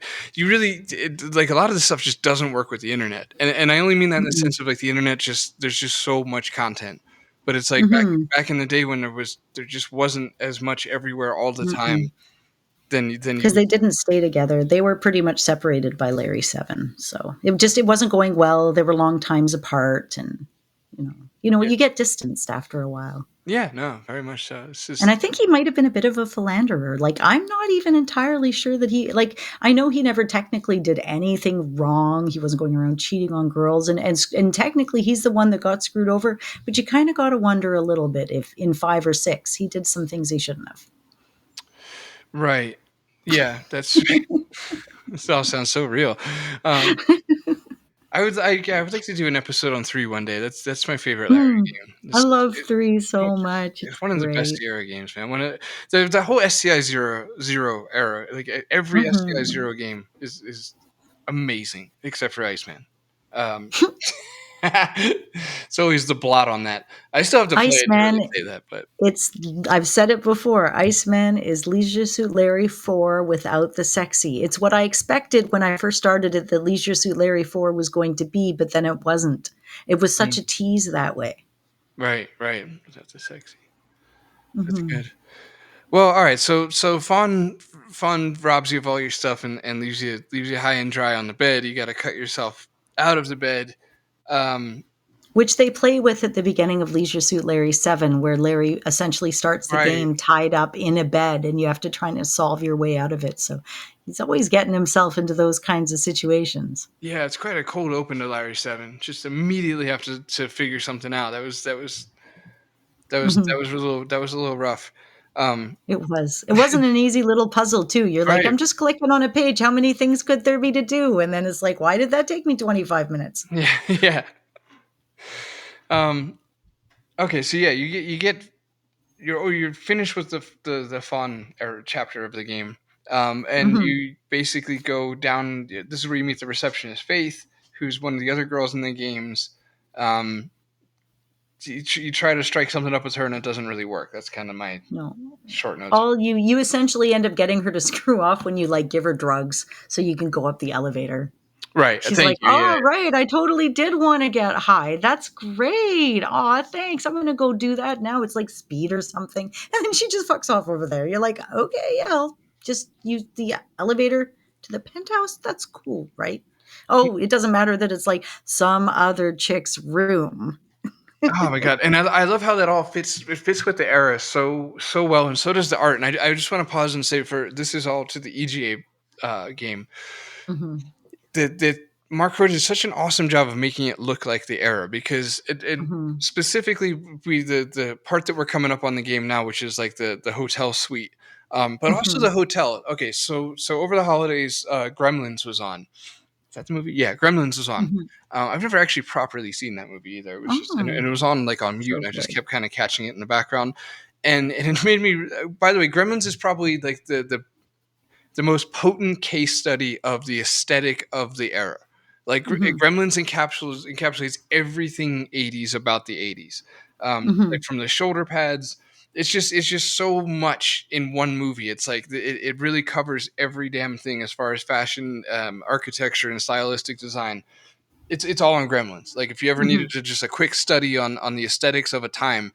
S4: like, a lot of this stuff just doesn't work with the internet, and I only mean that in the
S3: Mm-mm.
S4: sense of, like, the internet, just there's just so much content, but it's like
S3: Mhm.
S4: back in the day when there just wasn't as much everywhere all the time.
S3: Mm-mm.
S4: Then you
S3: 'Cause
S4: would.
S3: they didn't stay together. They were pretty much separated by Larry 7, so it wasn't going well. They were long times apart, and
S4: Yeah.
S3: You get distanced after a while.
S4: Yeah, no, very much so. It's
S3: And
S4: just
S3: I think he might have been a bit of a philanderer. Like, I'm not even entirely sure that I know he never technically did anything wrong. He wasn't going around cheating on girls. And technically, he's the one that got screwed over. But you kind of got to wonder a little bit if in 5 or 6, he did some things he shouldn't have.
S4: right. Yeah, that's this all sounds so real. Um, I would like to do an episode on 3 one day. That's my favorite Larry
S3: Hmm.
S4: game.
S3: I
S4: It's
S3: love
S4: it
S3: 3 so much. It's
S4: it's one of the best
S3: great.
S4: Sierra games, man. When the whole SCI zero era, like every SCI
S3: Hmm.
S4: zero game is amazing except for Iceman. Um, it's always the blot on that. I still have to play it to
S3: Iceman,
S4: really say that, but
S3: it's I've said it before. Iceman is Leisure Suit Larry 4 without the sexy. It's what I expected when I first started it that Leisure Suit Larry 4 was going to be, but then it wasn't. It was such
S4: mm,
S3: a tease that way.
S4: right. That's a sexy. That's
S3: Hmm.
S4: good. Well, all right. So Fawn robs you of all your stuff and leaves you high and dry on the bed. You got to cut yourself out of the bed. Um,
S3: Which they play with at the beginning of Leisure Suit Larry 7, where Larry essentially starts the
S4: right.
S3: game tied up in a bed and you have to try and solve your way out of it. So he's always getting himself into those kinds of situations.
S4: Yeah, it's quite a cold open to Larry Seven. Just immediately have to figure something out. That
S3: Mhm.
S4: was a little rough. Um,
S3: It was. It wasn't an easy little puzzle, too. You're like,
S4: right.
S3: I'm just clicking on a page. How many things could there be to do? And then it's like, why did that take me 25 minutes?
S4: Yeah. Yeah. Um, okay. So yeah, you're finished with the fun chapter of the game, and
S3: Hmm.
S4: you basically go down. This is where you meet the receptionist Faith, who's one of the other girls in the games. Um, you try to strike something up with her, and it doesn't really work. That's kind of my
S3: No.
S4: short notes.
S3: All you essentially end up getting her to screw off when you like give her drugs so you can go up the elevator.
S4: Right.
S3: She's
S4: Thank
S3: like,
S4: you. Yeah.
S3: "Oh, right, I totally did want to get high. That's great. Aw, thanks. I'm gonna go do that now." It's like speed or something. And then she just fucks off over there. You're like, okay, yeah, I'll just use the elevator to the penthouse. That's cool, right? Oh, it doesn't matter that it's like some other chick's room.
S4: Oh my god! And I love how that all fits. It fits with the era so well, and so does the art. And I just want to pause and say, for this is all to the EGA game,
S3: Hmm.
S4: that Mark Roy did such an awesome job of making it look like the era, because it
S3: Hmm.
S4: specifically the part that we're coming up on the game now, which is like the hotel suite, but also
S3: Hmm.
S4: the hotel. Okay, so over the holidays, Gremlins was on. Is that the movie? Yeah, Gremlins was on.
S3: Hmm.
S4: I've never actually properly seen that movie either. It was just,
S3: Oh,
S4: and it was on like on mute,
S3: so
S4: and I just
S3: good.
S4: kept kind of catching it in the background, and it made me. By the way, Gremlins is probably like the most potent case study of the aesthetic of the era. Like
S3: Hmm.
S4: Gremlins encapsulates everything 80s about the 80s.
S3: Hmm.
S4: Like from the shoulder pads, it's just so much in one movie. It's like it really covers every damn thing as far as fashion, architecture, and stylistic design. It's all on Gremlins. Like if you ever
S3: Hmm.
S4: needed to just a quick study on the aesthetics of a time,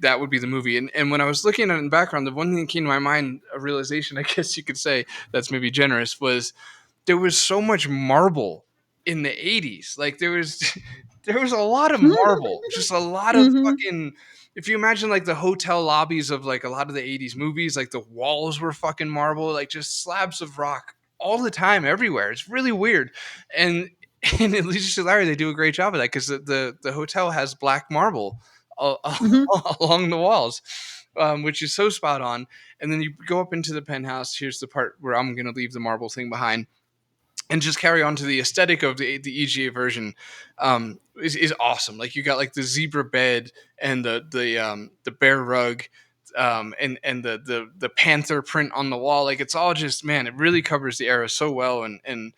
S4: that would be the movie. And when I was looking at it in the background, the one thing that came to my mind, a realization, I guess you could say, that's maybe generous, was there was so much marble in the 80s. Like there was there was a lot of marble, just a lot of
S3: Hmm.
S4: fucking, if you imagine like the hotel lobbies of like a lot of the 80s movies, like the walls were fucking marble, like just slabs of rock all the time everywhere. It's really weird. And and at least Larry, they do a great job of that, because the hotel has black marble all,
S3: Hmm.
S4: along the walls, which is so spot on. And then you go up into the penthouse. Here's the part where I'm going to leave the marble thing behind and just carry on to the aesthetic of the EGA version. Is awesome. Like you got like the zebra bed and the bear rug, and the panther print on the wall. Like it's all just, man, it really covers the era so well. And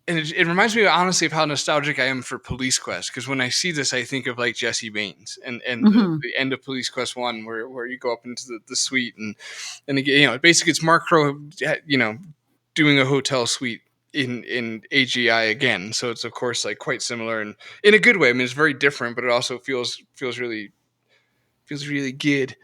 S4: it reminds me honestly of how nostalgic I am for Police Quest, because when I see this, I think of like Jesse Baines and
S3: Hmm.
S4: the end of Police Quest One, where you go up into the suite, and again, basically it's Mark Crow, doing a hotel suite in AGI again. So it's of course like quite similar, and in a good way. I mean, it's very different, but it also feels really good.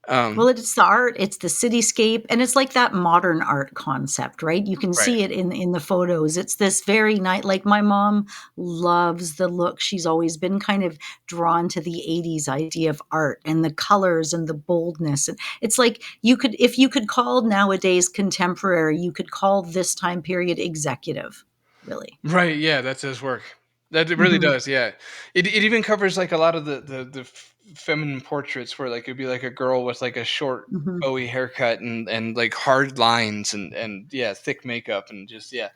S3: Well, it's the art, it's the cityscape, and it's like that modern art concept, right? You can
S4: Right.
S3: see it in the photos. It's this very nice, like my mom loves the look. She's always been kind of drawn to the 80s idea of art and the colors and the boldness. And it's like if you could call nowadays contemporary, you could call this time period executive, really.
S4: Right, yeah, that does work. That it really
S3: Hmm.
S4: does, yeah. It even covers, like, a lot of the feminine portraits where, like, it'd be, like, a girl with, like, a short
S3: Hmm.
S4: Bowie haircut and, like, hard lines and, yeah, thick makeup and just yeah.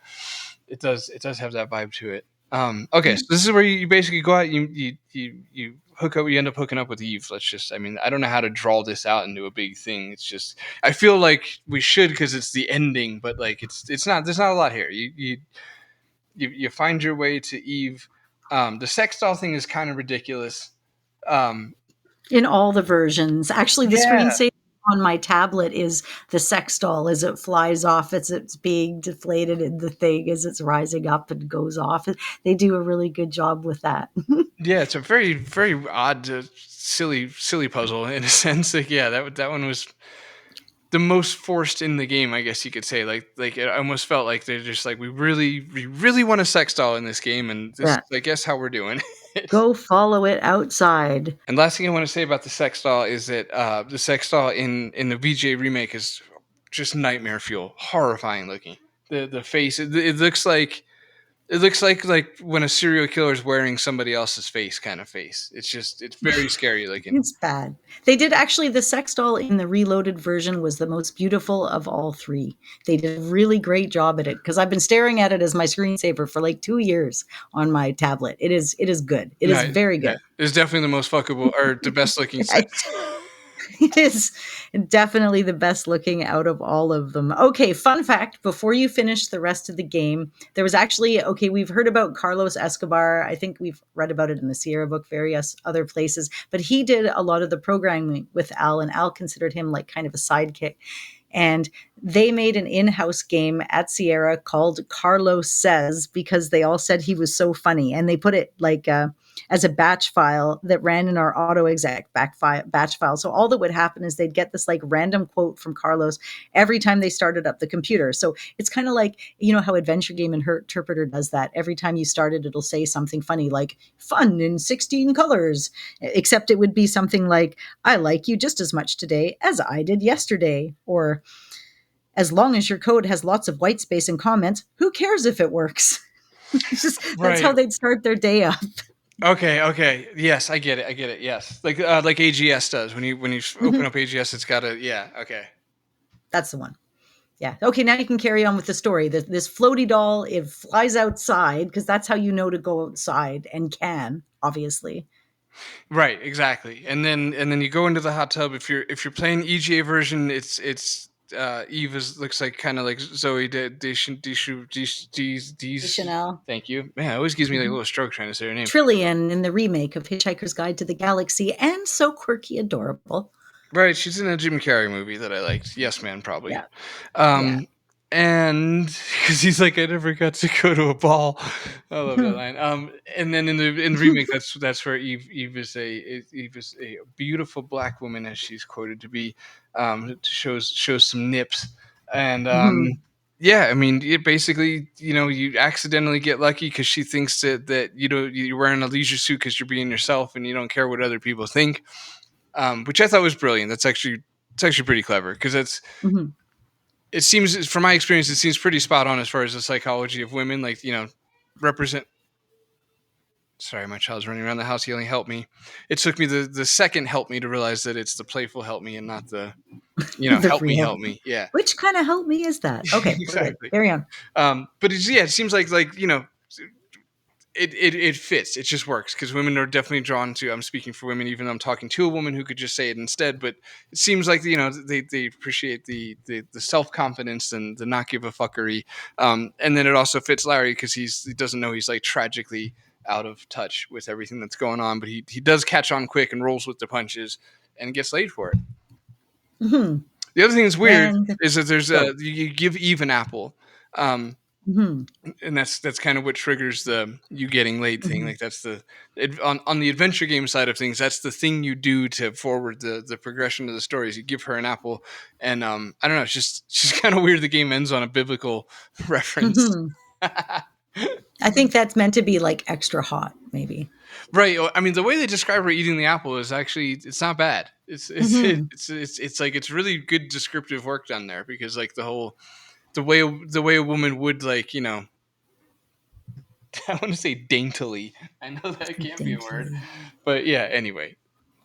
S4: It does have that vibe to it. Okay, so this is where you basically go out, you hook up you end up hooking up with Eve, let's just I mean, I don't know how to draw this out into a big thing, it's just I feel like we should because it's the ending, but, like, it's not there's not a lot here. You find your way to Eve. The sex doll thing is kind of ridiculous. Um,
S3: In all the versions. Actually, the
S4: yeah,
S3: screensaver on my tablet is the sex doll as it flies off, as it's being deflated in the thing, as it's rising up and goes off. They do a really good job with that.
S4: yeah, it's a very very odd, silly puzzle in a sense. Like, yeah, that one was the most forced in the game, I guess you could say. Like it almost felt like they're just like we really want a sex doll in this game, and this is
S3: Yeah.
S4: I guess how we're doing it.
S3: Go follow it outside.
S4: And last thing I want to say about the sex doll is that the sex doll in the VJ remake is just nightmare fuel, horrifying looking. The face it looks like when a serial killer is wearing somebody else's face, kind of face. It's very scary looking.
S3: It's bad. They did actually, the sex doll in the reloaded version was the most beautiful of all three. They did a really great job at it because I've been staring at it as my screensaver for like 2 years on my tablet. It is good. It is
S4: No,
S3: very
S4: yeah,
S3: good.
S4: it's definitely the most fuckable or the best looking set.
S3: It is definitely the best looking out of all of them. Okay, fun fact before you finish the rest of the game, there was actually, okay, we've heard about Carlos Escobar. I think we've read about it in the Sierra book, various other places, but he did a lot of the programming with Al, and Al considered him like kind of a sidekick. And they made an in-house game at Sierra called Carlos Says because they all said he was so funny, and they put it like as a batch file that ran in our auto exec batch file. So all that would happen is they'd get this like random quote from Carlos every time they started up the computer. So it's kind of like, you know how Adventure Game Interpreter does that. Every time you start it, it'll say something funny like fun in 16 colors, except it would be something like, I like you just as much today as I did yesterday. Or as long as your code has lots of white space and comments, who cares if it works? It's just, that's
S4: Right.
S3: how they'd start their day up.
S4: Okay. Okay. Yes, I get it. I get it. Yes, like AGS does when you open up AGS, it's got a yeah. Okay.
S3: That's the one. Yeah. Okay, now you can carry on with the story. This floaty doll, it flies outside because that's how you know to go outside and can, obviously.
S4: Right, exactly. And then you go into the hot tub. If you're playing EGA version, it's Eve looks like kind of like Zoe de
S3: Chanel.
S4: Thank you. Man, it always gives me like a
S3: Mhm.
S4: little stroke trying to say her name.
S3: Trillian in the remake of Hitchhiker's Guide to the Galaxy, and so quirky, adorable.
S4: Right, she's in a Jim Carrey movie that I liked. Yes, man, probably.
S3: Yeah. Yeah.
S4: Um, and because he's like, I never got to go to a ball. I love that line. And then in the remake, that's where Eve is a beautiful black woman, as she's quoted to be. Shows some nips, and
S3: Mhm.
S4: yeah, I mean, it basically, you accidentally get lucky because she thinks that you're wearing a leisure suit because you're being yourself and you don't care what other people think, which I thought was brilliant. It's actually pretty clever because
S3: Mhm.
S4: it seems, from my experience, it seems pretty spot on as far as the psychology of women, like, represent. Sorry, my child's running around the house yelling, "Help me!" It took me the second "help me" to realize that it's the playful "help me" and not the
S3: The
S4: "help me,
S3: real.
S4: help me." Yeah,
S3: Which kind of help me is that? Okay, we're good.
S4: exactly.
S3: Carry on.
S4: But it seems like it fits. It just works because women are definitely drawn to. I'm speaking for women, even though I'm talking to a woman who could just say it instead. But it seems like they appreciate the self confidence and the not give a fuckery. And then it also fits Larry because he doesn't know he's like tragically out of touch with everything that's going on, but he does catch on quick and rolls with the punches and gets laid for it.
S3: Mhm.
S4: The other thing that's weird
S3: And
S4: is that there's
S3: go.
S4: you give Eve an apple.
S3: Mhm.
S4: And that's kind of what triggers the you getting laid thing.
S3: Mhm.
S4: Like that's on the adventure game side of things, that's the thing you do to forward the progression of the stories. You give her an apple, and I don't know, it's just kind of weird the game ends on a biblical reference.
S3: Mhm. I think that's meant to be like extra hot, maybe.
S4: Right. I mean, the way they describe her eating the apple is actually, it's not bad.
S3: Mhm.
S4: It's like it's really good descriptive work done there, because like the way a woman would, like, I want to say daintily. I know that can't be a word,
S3: Daintily.
S4: but yeah. Anyway,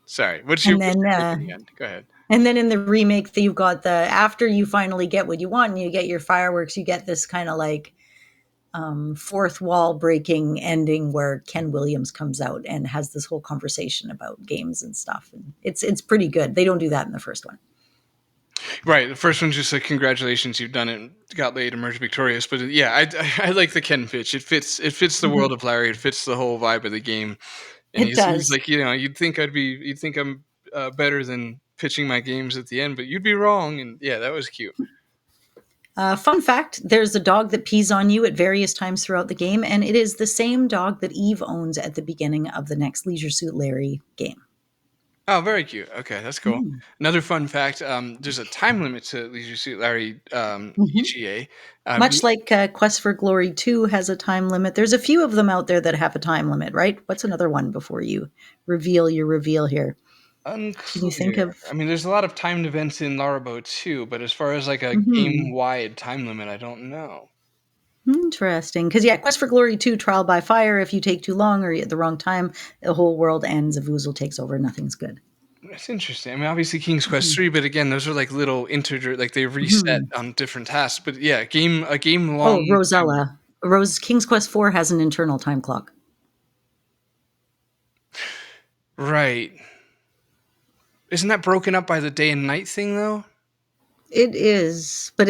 S4: sorry.
S3: And
S4: What's
S3: then
S4: your take at the end? Go ahead.
S3: in the remake, you've got the after you finally get what you want and you get your fireworks, you get this kind of like fourth wall breaking ending where Ken Williams comes out and has this whole conversation about games and stuff. And it's pretty good. They don't do that in the first one.
S4: Right. The first one's just like, congratulations, you've done it, got laid, emerged victorious. But yeah, I like the Ken pitch. It fits the
S3: Mhm.
S4: world of Larry. It fits the whole vibe of the game. And
S3: It
S4: he's
S3: does.
S4: like, you'd think I'm better than pitching my games at the end, but you'd be wrong. And yeah, that was cute.
S3: Fun fact, there's a dog that pees on you at various times throughout the game, and it is the same dog that Eve owns at the beginning of the next Leisure Suit Larry game.
S4: Oh, very cute. Okay, that's cool.
S3: Mm.
S4: Another fun fact: there's a time limit to Leisure Suit Larry
S3: Mhm.
S4: EGA.
S3: Much like Quest for Glory 2 has a time limit. There's a few of them out there that have a time limit, right? What's another one before you reveal your reveal here? Can you think
S4: Unclear.
S3: of?
S4: I mean, there's a lot of timed events in Larabout too, but as far as like a
S3: Mhm.
S4: game-wide time limit, I don't know.
S3: Interesting. Because, yeah, Quest for Glory 2, Trial by Fire, if you take too long or at the wrong time, the whole world ends, Vuzel takes over, nothing's good.
S4: That's interesting. I mean, obviously King's Quest
S3: Mhm.
S4: 3, but again, those are like little integer, like they reset
S3: Mhm.
S4: on different tasks. But yeah, a game
S3: Oh,
S4: long time.
S3: Rosella. King's Quest 4 has an internal time clock.
S4: Right. Isn't that broken up by the day and night thing though?
S3: It is, but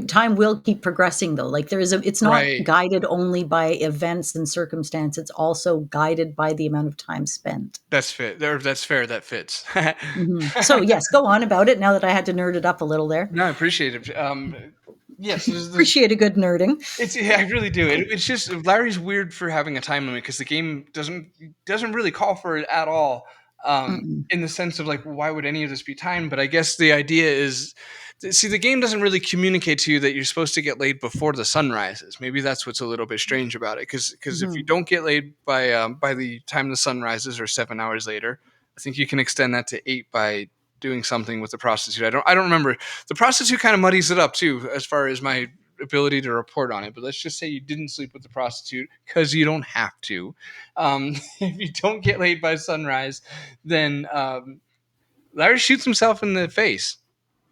S3: time will keep progressing though. Like it's not
S4: Right.
S3: guided only by events and circumstance. It's also guided by the amount of time spent.
S4: That's fit. That's fair. That fits.
S3: So yes, go on about it now that I had to nerd it up a little there.
S4: No, I appreciate it. Yes, there's
S3: Appreciate a good nerding.
S4: it's yeah, I really do. It's just Larry's weird for having a time limit, because the game doesn't really call for it at all.
S3: Mm-mm.
S4: In the sense of like, why would any of this be timed? But I guess the idea is, see, the game doesn't really communicate to you that you're supposed to get laid before the sun rises. Maybe that's what's a little bit strange about it, because if you
S3: Mhm.
S4: don't get laid by the time the sun rises, or 7 hours later, I think you can extend that to 8 by doing something with the prostitute. I don't remember. The prostitute kind of muddies it up too, as far as my ability to report on it. But let's just say you didn't sleep with the prostitute, because you don't have to. If you don't get laid by sunrise, then Larry shoots himself in the face.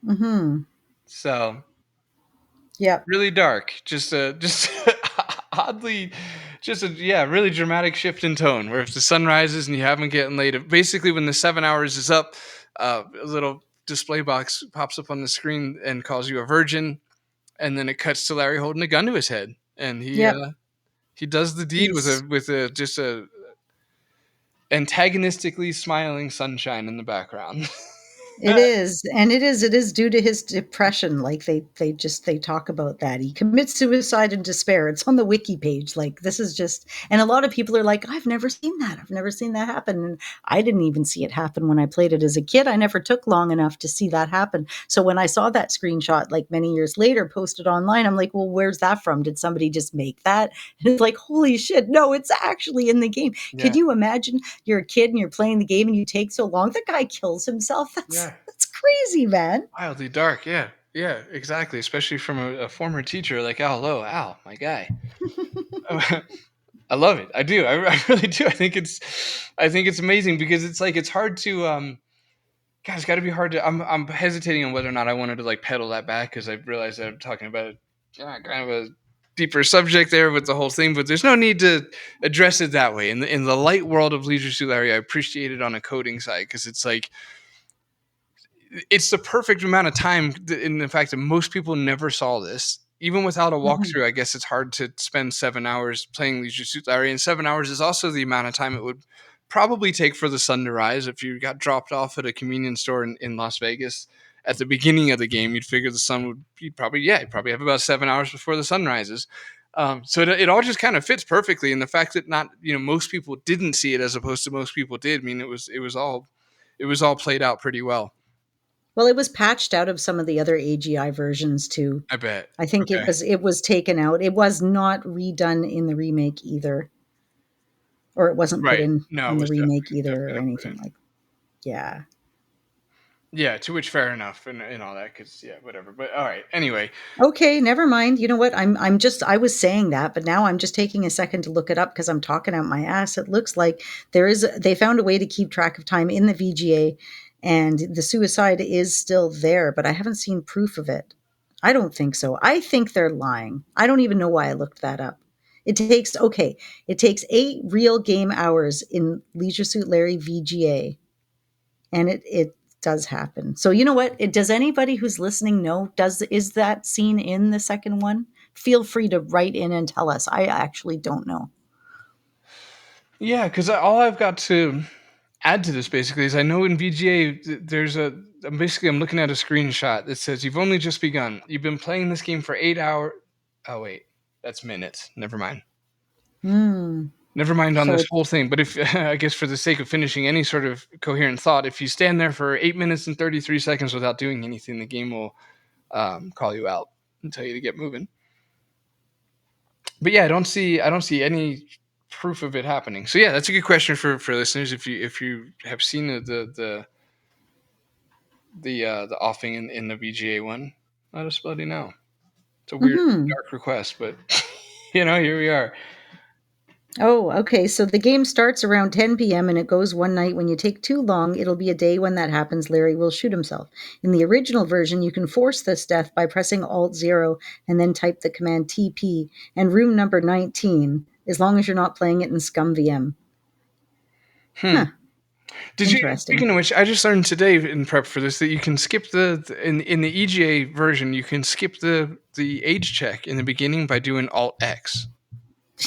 S3: Mhm.
S4: So
S3: Yep.
S4: really dark. Just oddly, just a yeah, really dramatic shift in tone. Where if the sun rises and you haven't gotten laid, basically when the 7 hours is up, a little display box pops up on the screen and calls you a virgin, and then it cuts to Larry holding a gun to his head, and
S3: Yep.
S4: he does the deed with
S3: He's
S4: a just a antagonistically smiling sunshine in the background.
S3: It is, and it is due to his depression. Like they talk about that. He commits suicide in despair. It's on the wiki page. Like this is just, and a lot of people are like, I've never seen that. I've never seen that happen. And I didn't even see it happen when I played it as a kid. I never took long enough to see that happen. So when I saw that screenshot like many years later posted online, I'm like, well, where's that from? Did somebody just make that? And it's like, holy shit, no, it's actually in the game.
S4: Yeah,
S3: Could you imagine you're a kid and you're playing the game and you take so long? The guy kills himself.
S4: yeah,
S3: That's crazy, man.
S4: wildly dark. Yeah, yeah, exactly. Especially from a former teacher like Al Lowe. Al, my guy. I love it. I do. I really do. I think it's amazing, because it's like it's hard to God, it's got to be hard to. I'm hesitating on whether or not I wanted to like pedal that back, because I realized that I'm talking about kind of a deeper subject there with the whole thing, but there's no need to address it that way. In the light world of Leisure Suit Larry, I appreciate it on a coding side, because it's like it's the perfect amount of time. In the fact that most people never saw this, even without a
S3: Mhm.
S4: walkthrough. I guess it's hard to spend 7 hours playing Leisure Suit Larry, and 7 hours is also the amount of time it would probably take for the sun to rise. If you got dropped off at a convenience store in Las Vegas at the beginning of the game, you'd figure the sun would you'd probably have about 7 hours before the sun rises. So it all just kind of fits perfectly, and the fact that not most people didn't see it as opposed to most people did. I mean, it was all played out pretty well.
S3: Well, it was patched out of some of the other AGI versions too.
S4: I bet.
S3: I think
S4: Okay.
S3: it was taken out. It was not redone in the remake either, or it wasn't put
S4: Right. No,
S3: in
S4: it
S3: the
S4: was
S3: remake either,
S4: definitely
S3: or
S4: not put
S3: anything
S4: in.
S3: like. Yeah.
S4: Yeah, to which fair enough, and all that, because yeah, whatever. But all right. Anyway,
S3: Okay, never mind. You know what? I'm just I was saying that, but now I'm just taking a second to look it up because I'm talking out my ass. It looks like they found a way to keep track of time in the VGA, and the suicide is still there, but I haven't seen proof of it. I don't think so. I think they're lying. I don't even know why I looked that up. It takes 8 real game hours in Leisure Suit Larry VGA, and it does happen. So you know what? Does anybody who's listening know? Is that scene in the second one? Feel free to write in and tell us. I actually don't know.
S4: yeah, because all I've got to add to this basically is I know in VGA there's basically I'm looking at a screenshot that says you've only just begun. You've been playing this game for 8 hours. Oh wait, that's minutes. Never mind.
S3: Hmm.
S4: Never mind on
S3: So
S4: this
S3: it's
S4: whole thing. But if I guess for the sake of finishing any sort of coherent thought, if you stand there for 8 minutes and 33 seconds without doing anything, the game will call you out and tell you to get moving. But yeah, I don't see any proof of it happening. So yeah, that's a good question for listeners. If you have seen the offing in the VGA one, let us bloody know. It's a weird
S3: mhm.
S4: dark request, but here we are.
S3: Oh, okay. So the game starts around 10 p.m. and it goes one night. When you take too long, it'll be a day when that happens. Larry will shoot himself. In the original version, you can force this death by pressing Alt 0 and then type the command TP and room number 19, as long as you're not playing it in ScumVM.
S4: Hmm.
S3: Huh.
S4: Did you?
S3: Interesting.
S4: Speaking of which, I just learned today in prep for this that you can skip in the EGA version. You can skip the age check in the beginning by doing Alt X.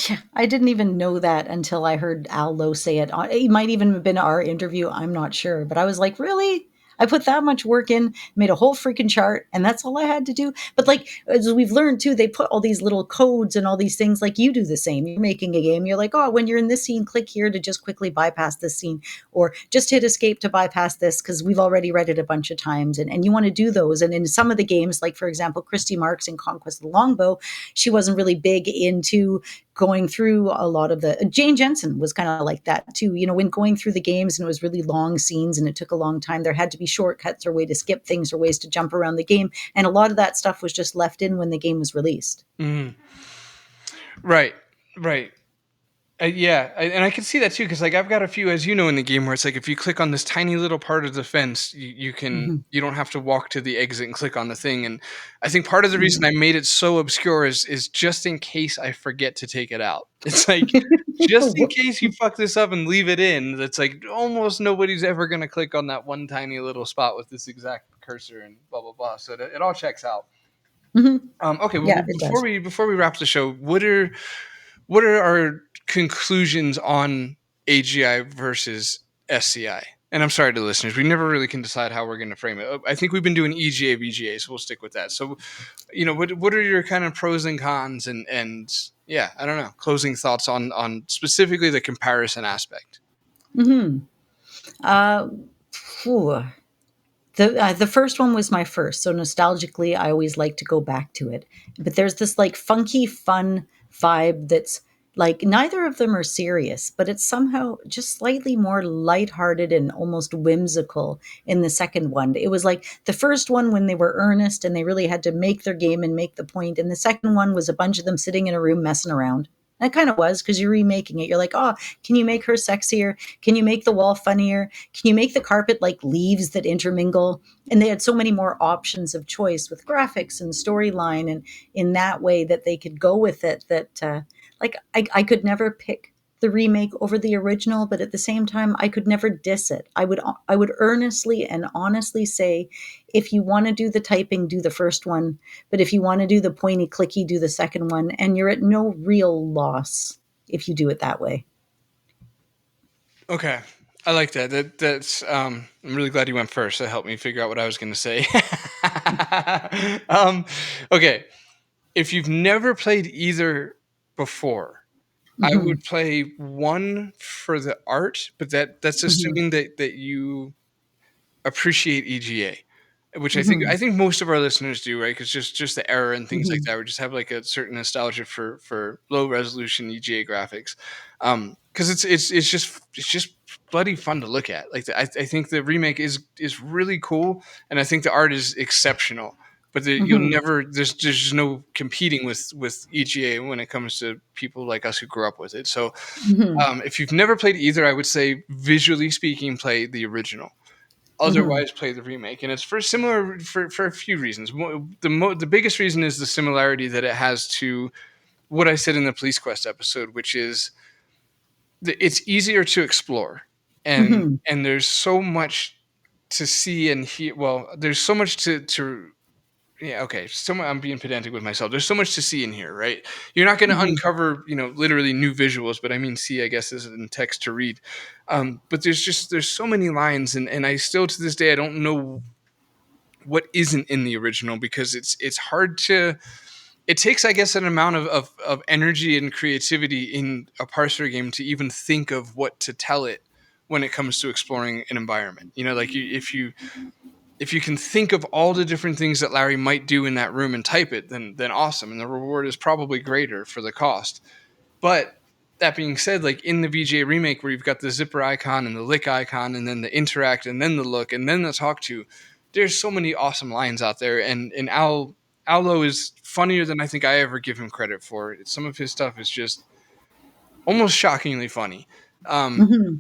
S3: Yeah, I didn't even know that until I heard Al Lowe say it. It might even have been our interview. I'm not sure. But I was like, really? I put that much work in, made a whole freaking chart, and that's all I had to do. But like, as we've learned too, they put all these little codes and all these things. Like you do the same. You're making a game. You're like, oh, when you're in this scene, click here to just quickly bypass this scene, or just hit escape to bypass this because we've already read it a bunch of times. And you want to do those. And in some of the games, like for example, Christy Marks in Conquest of the Longbow, she wasn't really big into going through a lot of the Jane Jensen was kind of like that too. When going through the games and it was really long scenes and it took a long time, there had to be shortcuts or way to skip things or ways to jump around the game. And a lot of that stuff was just left in when the game was released.
S4: Mm. Right, right. Yeah, and I can see that too because like I've got a few, as you know, in the game where it's like if you click on this tiny little part of the fence,
S3: Mm-hmm.
S4: you don't have to walk to the exit and click on the thing. And I think part of the reason
S3: Mm-hmm.
S4: I made it so obscure is just in case I forget to take it out. It's like just in case you fuck this up and leave it in. That's like almost nobody's ever gonna click on that one tiny little spot with this exact cursor and blah blah blah. So it all checks out.
S3: Mm-hmm.
S4: Okay, well
S3: Yeah, it does.
S4: before we wrap the show, what are our conclusions on AGI versus SCI? And I'm sorry to listeners, we never really can decide how we're going to frame it. I think we've been doing EGA VGA, so we'll stick with that. So, what are your kind of pros and cons and yeah, I don't know, closing thoughts on specifically the comparison aspect.
S3: Mm-hmm. Uh, phew. The first one was my first, so nostalgically, I always like to go back to it. But there's this like funky, fun vibe that's like neither of them are serious, but it's somehow just slightly more lighthearted and almost whimsical in the second one. It was like the first one when they were earnest and they really had to make their game and make the point, and the second one was a bunch of them sitting in a room messing around. And it kind of was because you're remaking it. You're like, oh, can you make her sexier? Can you make the wall funnier? Can you make the carpet like leaves that intermingle? And they had so many more options of choice with graphics and storyline, and in that way that they could go with it. That like I could never pick the remake over the original, but at the same time, I could never diss it. I would earnestly and honestly say, if you want to do the typing, do the first one. But if you want to do the pointy clicky, do the second one. And you're at no real loss if you do it that way.
S4: Okay. I like that. That's I'm really glad you went first. That helped me figure out what I was going to say. Okay. if you've never played either before, I
S3: Mm-hmm.
S4: would play one for the art, but that's
S3: Mm-hmm.
S4: assuming that you appreciate EGA, which
S3: Mm-hmm.
S4: I think most of our listeners do, right? Because just the era and things like
S3: Mm-hmm.
S4: that, we just have like a certain nostalgia for low resolution EGA graphics, because it's just bloody fun to look at. Like I think the remake is really cool, and I think the art is exceptional. But you'll
S3: Mm-hmm.
S4: never there's just no competing with EGA when it comes to people like us who grew up with it. So
S3: Mm-hmm.
S4: if you've never played either, I would say visually speaking, play the original.
S3: Mm-hmm.
S4: Otherwise, play the remake, and it's for a few reasons. The biggest reason is the similarity that it has to what I said in the Police Quest episode, which is it's easier to explore,
S3: Mm-hmm.
S4: and there's so much to see and hear. Well, there's so much to yeah, okay. I'm being pedantic with myself. There's so much to see in here, right? You're not going to
S3: Mm-hmm.
S4: uncover, literally new visuals, but I mean, see, I guess, is in text to read. But there's so many lines, and I still to this day I don't know what isn't in the original because it's hard to. It takes, I guess, an amount of energy and creativity in a parser game to even think of what to tell it when it comes to exploring an environment. Like if you can think of all the different things that Larry might do in that room and type it, then awesome, and the reward is probably greater for the cost. But that being said, like in the VGA remake, where you've got the zipper icon and the lick icon, and then the interact, and then the look, and then the talk to, there's so many awesome lines out there, and Allo is funnier than I think I ever give him credit for. Some of his stuff is just almost shockingly funny. Um,
S3: Mm-hmm.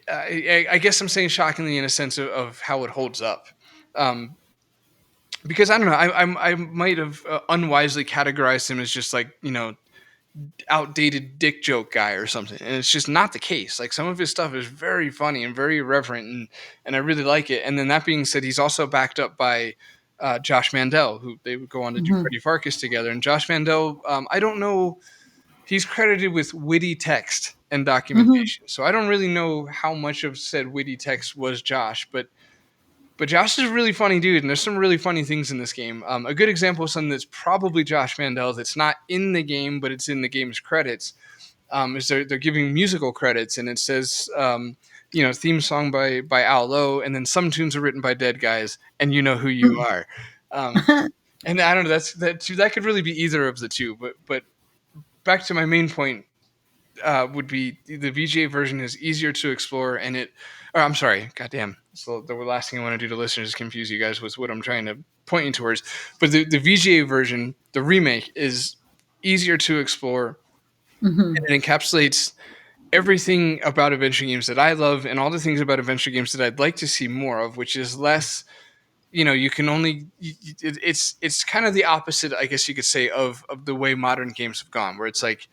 S4: I guess I'm saying shockingly in a sense of how it holds up. Um, because I don't know, I might have unwisely categorized him as just like outdated dick joke guy or something, and it's just not the case. Like some of his stuff is very funny and very irreverent, and I really like it. And then that being said, he's also backed up by Josh Mandel, who they would go on to do
S3: Mm-hmm.
S4: Freddy Farkas together. And Josh Mandel, I don't know, he's credited with witty text and
S3: Mm-hmm.
S4: documentation, so I don't really know how much of said witty text was Josh, but Josh is a really funny dude, and there's some really funny things in this game. A good example of something that's probably Josh Mandel that's not in the game, but it's in the game's credits, is they're giving musical credits, and it says, theme song by Al Lowe, and then some tunes are written by Dead Guys, and you know who you are. Um, and I don't know, that could really be either of the two, but back to my main point, would be the VGA version is easier to explore, and or I'm sorry, goddamn. So the last thing I want to do to listeners is confuse you guys with what I'm trying to point you towards. But the VGA version, the remake, is easier to explore,
S3: Mm-hmm.
S4: and it encapsulates everything about adventure games that I love and all the things about adventure games that I'd like to see more of, which is less. You can only. It's kind of the opposite, I guess you could say, of the way modern games have gone, where it's like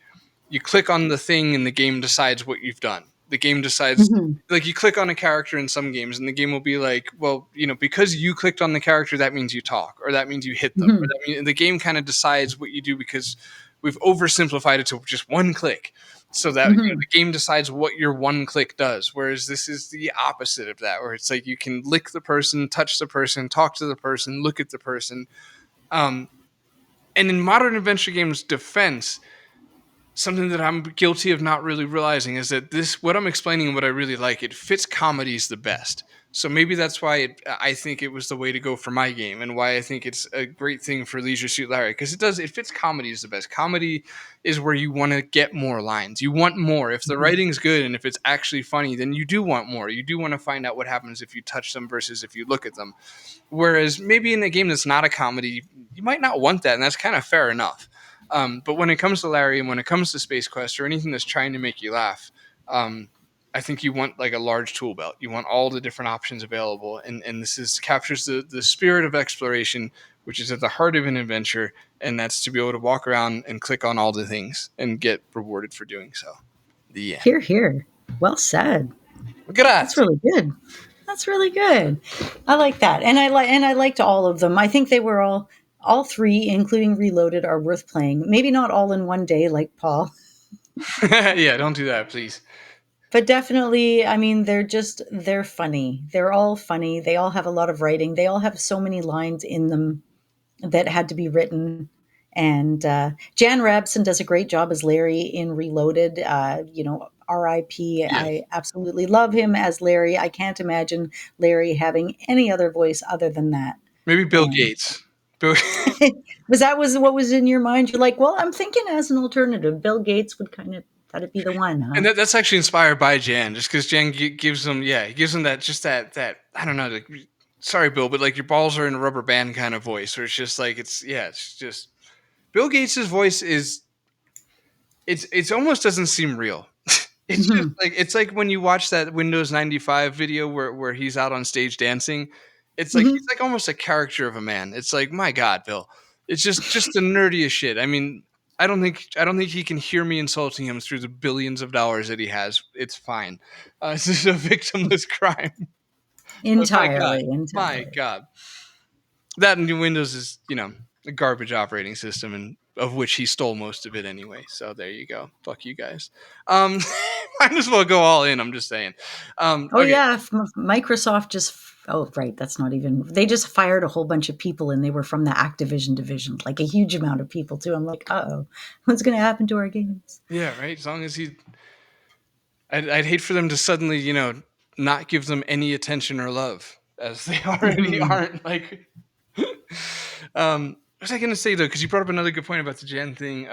S4: you click on the thing and the game decides what you've done. The game decides,
S3: Mm-hmm.
S4: like, you click on a character in some games and the game will be like, well, because you clicked on the character, that means you talk, or that means you hit them, or
S3: Mm-hmm.
S4: that means the game kind of decides what you do because we've oversimplified it to just one click. So that
S3: Mm-hmm.
S4: the game decides what your one click does. Whereas this is the opposite of that, where it's like you can lick the person, touch the person, talk to the person, look at the person. Um, and in modern adventure games defense, something that I'm guilty of not really realizing is that what I'm explaining and what I really like, it fits comedies the best. So maybe that's why I think it was the way to go for my game, and why I think it's a great thing for Leisure Suit Larry, because it fits comedies the best. Comedy is where you want to get more lines. You want more. If the writing's good and if it's actually funny, then you do want more. You do want to find out what happens if you touch them versus if you look at them. Whereas maybe in a game that's not a comedy, you might not want that, and that's kind of fair enough. But when it comes to Larry and when it comes to Space Quest or anything that's trying to make you laugh, I think you want like a large tool belt. You want all the different options available, and captures the spirit of exploration, which is at the heart of an adventure, and that's to be able to walk around and click on all the things and get rewarded for doing so. The end.
S3: Here, here. Well said. That's
S4: Grazie.
S3: really good. That's really good. I like that, and I liked all of them. I think they were all three, including Reloaded, are worth playing. Maybe not all in one day, like Paul,
S4: Yeah, don't do that, please.
S3: but definitely. I mean, they're funny. They're all funny. They all have a lot of writing. They all have so many lines in them that had to be written, And Jan Rabson does a great job as Larry in Reloaded. R.I.P.
S4: Yeah.
S3: I absolutely love him as Larry. I can't imagine Larry having any other voice other than that.
S4: Maybe Bill
S3: And
S4: Gates. Bill
S3: was what was in your mind? You're like, well, I'm thinking as an alternative, Bill Gates would kind of that'd be the one, huh?
S4: And that's actually inspired by Jan, just because Jan gives him, he gives him that I don't know, like, sorry, Bill, but like your balls are in a rubber band kind of voice, where it's just like it's just Bill Gates' voice is it's almost doesn't seem real. It's just
S3: Mhm.
S4: like it's like when you watch that Windows 95 video where he's out on stage dancing. It's like he's
S3: Mhm.
S4: like almost a character of a man. It's like, my God, Bill. It's just the nerdiest shit. I mean, I don't think he can hear me insulting him through the billions of dollars that he has. It's fine. This is a victimless crime. But
S3: Entirely,
S4: my
S3: entirely.
S4: God, that new Windows is a garbage operating system, and of which he stole most of it anyway. So there you go. Fuck you guys. Um, might as well go all in. I'm just saying.
S3: Oh
S4: Okay.
S3: yeah, Microsoft just. Oh right, that's not even. They just fired a whole bunch of people, and they were from the Activision division, like a huge amount of people too. I'm like, oh, what's going to happen to our games?
S4: Yeah. Right. As long as I'd hate for them to suddenly, not give them any attention or love, as they already
S3: Mhm.
S4: aren't. Like, what was I gonna say though? Because you brought up another good point about the Gen thing.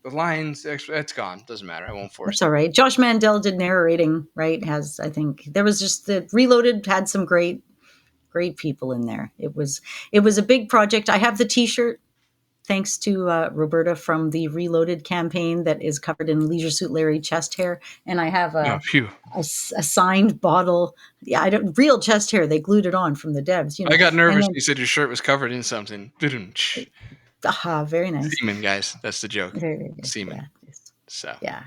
S4: The lines, it's gone. Doesn't matter. I won't force
S3: That's
S4: it.
S3: all right. Josh Mandel did narrating, right? Has I think there was just the Reloaded had some great people in there. It was a big project. I have the T-shirt thanks to Roberta from the Reloaded campaign that is covered in Leisure Suit Larry chest hair, and I have
S4: No, phew.
S3: a signed bottle. Yeah, I don't real chest hair. They glued it on from the devs,
S4: I got
S3: and
S4: nervous when
S3: then
S4: you said your shirt was covered in something.
S3: aha, very nice.
S4: Semen, guys. That's the joke.
S3: Very, very nice.
S4: Semen.
S3: Yeah,
S4: So.
S3: yeah,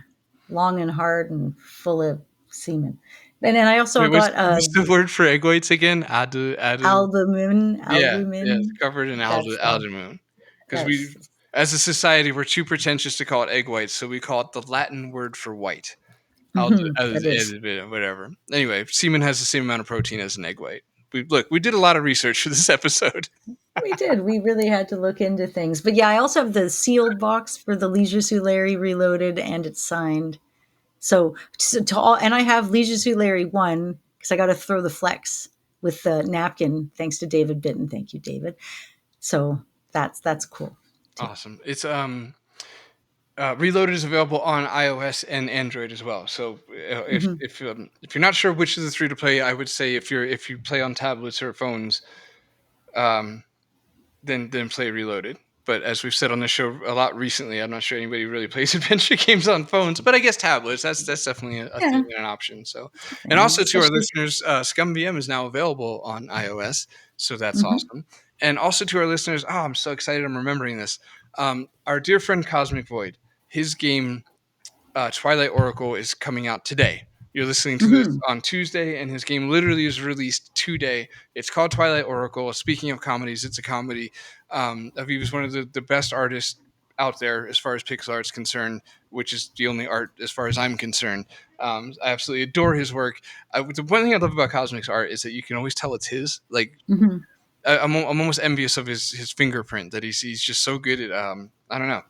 S3: long and hard and full of semen. And then I also
S4: Wait,
S3: got
S4: what's the word for egg whites again? Adu. Yeah, yeah, it's
S3: albumin.
S4: covered in
S3: That's
S4: aldermoon. Because
S3: that's
S4: as a society, we're too pretentious to call it egg whites, so we call it the Latin word for white.
S3: that is.
S4: Whatever. Anyway, semen has the same amount of protein as an egg white. We did a lot of research for this episode.
S3: We did. We really had to look into things. But yeah, I also have the sealed box for the Leisure Suit Larry Reloaded, and it's signed. So to all, and I have Leisure Suit Larry 1 because I got to throw the flex with the napkin. Thanks to David Bitten. Thank you, David. So that's cool too.
S4: Awesome. It's Reloaded is available on iOS and Android as well. So
S3: Mhm.
S4: if you're not sure which of the three to play, I would say if you play on tablets or phones, um, then play Reloaded. But as we've said on the show a lot recently, I'm not sure anybody really plays adventure games on phones. But I guess tablets, that's definitely a
S3: Yeah,
S4: thing and an option. So, and
S3: fair,
S4: also to our
S3: especially.
S4: listeners, Scum VM is now available on iOS, so that's
S3: Mhm.
S4: awesome. And also to our listeners, I'm so excited! I'm remembering this. Our dear friend Cosmic Void, his game Twilight Oracle is coming out today. You're listening to this
S3: Mhm.
S4: on Tuesday, and his game literally is released today. It's called Twilight Oracle. Speaking of comedies, it's a comedy. Aviv is one of the best artists out there as far as pixel art's concerned, which is the only art as far as I'm concerned. I absolutely adore his work. The one thing I love about Cosmic's art is that you can always tell it's his. Like
S3: Mhm.
S4: I'm almost envious of his fingerprint that he's just so good at. I don't know.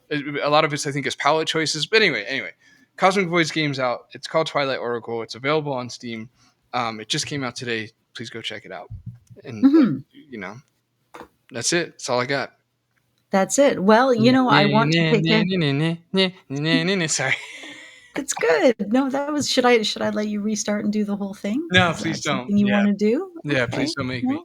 S4: A lot of it's I think his palette choices. But anyway, Cosmic Void's game's out. It's called Twilight Oracle. It's available on Steam. It just came out today. Please go check it out. And
S3: Mhm.
S4: that's it. That's all I got.
S3: That's it. Well, I want to take a.
S4: Sorry.
S3: That's good. No, that was. Should I let you restart and do the whole thing?
S4: No,
S3: Is
S4: please
S3: that
S4: don't.
S3: something you
S4: Yeah,
S3: want to do?
S4: yeah. Please
S3: Okay.
S4: don't make me.
S3: No,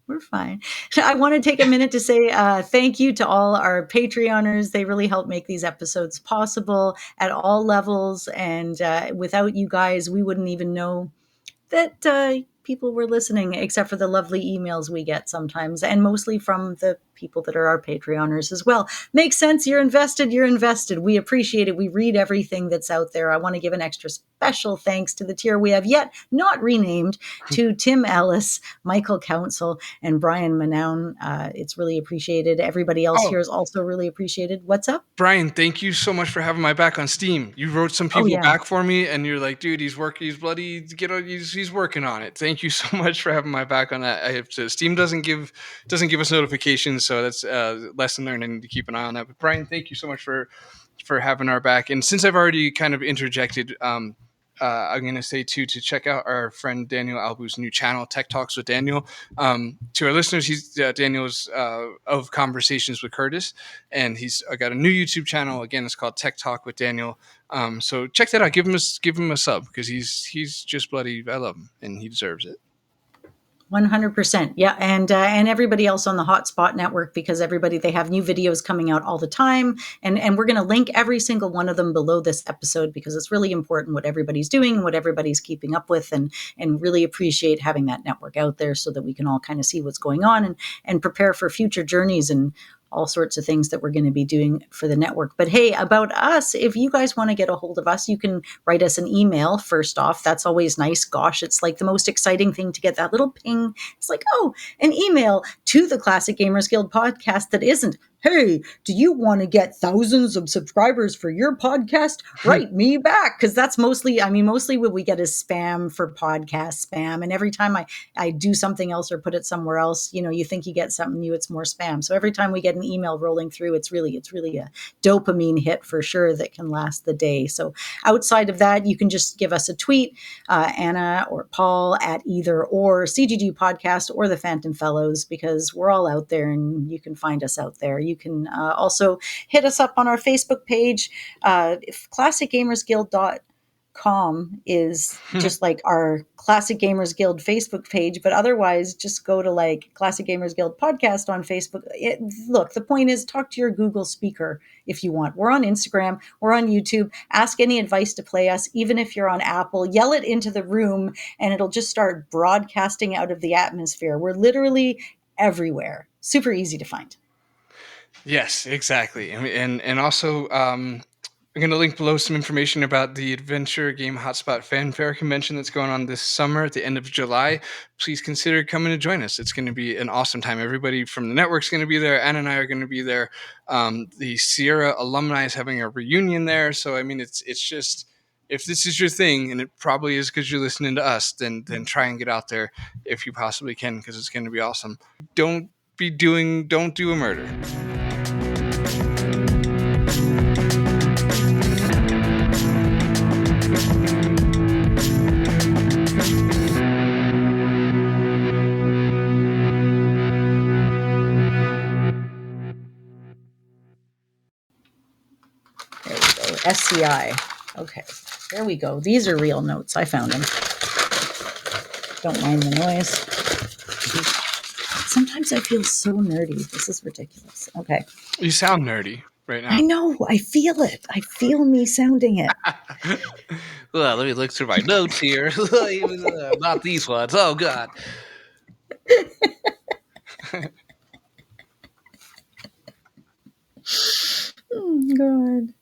S3: we're fine. I want to take a minute to say thank you to all our Patreoners. They really help make these episodes possible at all levels. And without you guys, we wouldn't even know that people were listening, except for the lovely emails we get sometimes, and mostly from the people that are our Patreoners as well. Makes sense. You're invested. You're invested. We appreciate it. We read everything that's out there. I want to give an extra special thanks to the tier we have yet not renamed to Tim Ellis, Michael Council, and Brian Manown. It's really appreciated. Everybody else
S4: Oh,
S3: here is also really appreciated. What's up?
S4: Brian, thank you so much for having my back on Steam. You wrote some
S3: Oh,
S4: people
S3: yeah.
S4: back for me, and you're like, dude, he's working, he's working on it. Thank you so much for having my back on that. I have to, Steam doesn't give us notifications, So that's a lesson learned. I need to keep an eye on that. But Brian, thank you so much for having our back. And since I've already kind of interjected, I'm going to say too to check out our friend Daniel Albu's new channel, Tech Talks with Daniel. To our listeners, he's Daniel's of Conversations with Curtis, and he's got a new YouTube channel. Again, it's called Tech Talk with Daniel. So check that out. Give him a sub, because he's just bloody. I love him, and he deserves it.
S3: 100%. Yeah. And everybody else on the Hotspot network, because they have new videos coming out all the time. And we're going to link every single one of them below this episode, because it's really important what everybody's doing and what everybody's keeping up with, and really appreciate having that network out there so that we can all kind of see what's going on and prepare for future journeys and all sorts of things that we're going to be doing for the network. But hey, about us, if you guys want to get a hold of us, you can write us an email first off. That's always nice. Gosh, it's like the most exciting thing to get that little ping. It's like, oh, an email to the Classic Gamers Guild podcast that isn't, hey, do you want to get thousands of subscribers for your podcast? Write me back. Because that's mostly what we get is spam for podcast spam. And every time I do something else or put it somewhere else, you think you get something new, it's more spam. So every time we get an email rolling through, it's really a dopamine hit for sure that can last the day. So outside of that, you can just give us a tweet, Anna or Paul at either or CGG Podcast or the Phantom Fellows, because we're all out there and you can find us out there. You can also hit us up on our Facebook page. ClassicGamersGuild.com is just like our Classic Gamers Guild Facebook page, but otherwise just go to like Classic Gamers Guild podcast on Facebook. Look, the point is, talk to your Google speaker if you want. We're on Instagram, we're on YouTube. Ask any advice to play us, even if you're on Apple. Yell it into the room and it'll just start broadcasting out of the atmosphere. We're literally everywhere. Super easy to find.
S4: Yes, exactly. And also, I'm going to link below some information about the Adventure Game Hotspot Fanfare Convention that's going on this summer at the end of July. Please consider coming to join us. It's going to be an awesome time. Everybody from the network's going to be there. Anna and I are going to be there. The Sierra alumni is having a reunion there. So, it's just, if this is your thing, and it probably is because you're listening to us, then try and get out there if you possibly can, because it's going to be awesome. Don't do a murder.
S3: There we go. SCI. Okay, there we go. These are real notes. I found them. Don't mind the noise. Sometimes I feel so nerdy. This is ridiculous. Okay.
S4: You sound nerdy right now.
S3: I know. I feel it. I feel me sounding it.
S4: Well, let me look through my notes here. Not these ones. Oh, God.
S3: Oh, God.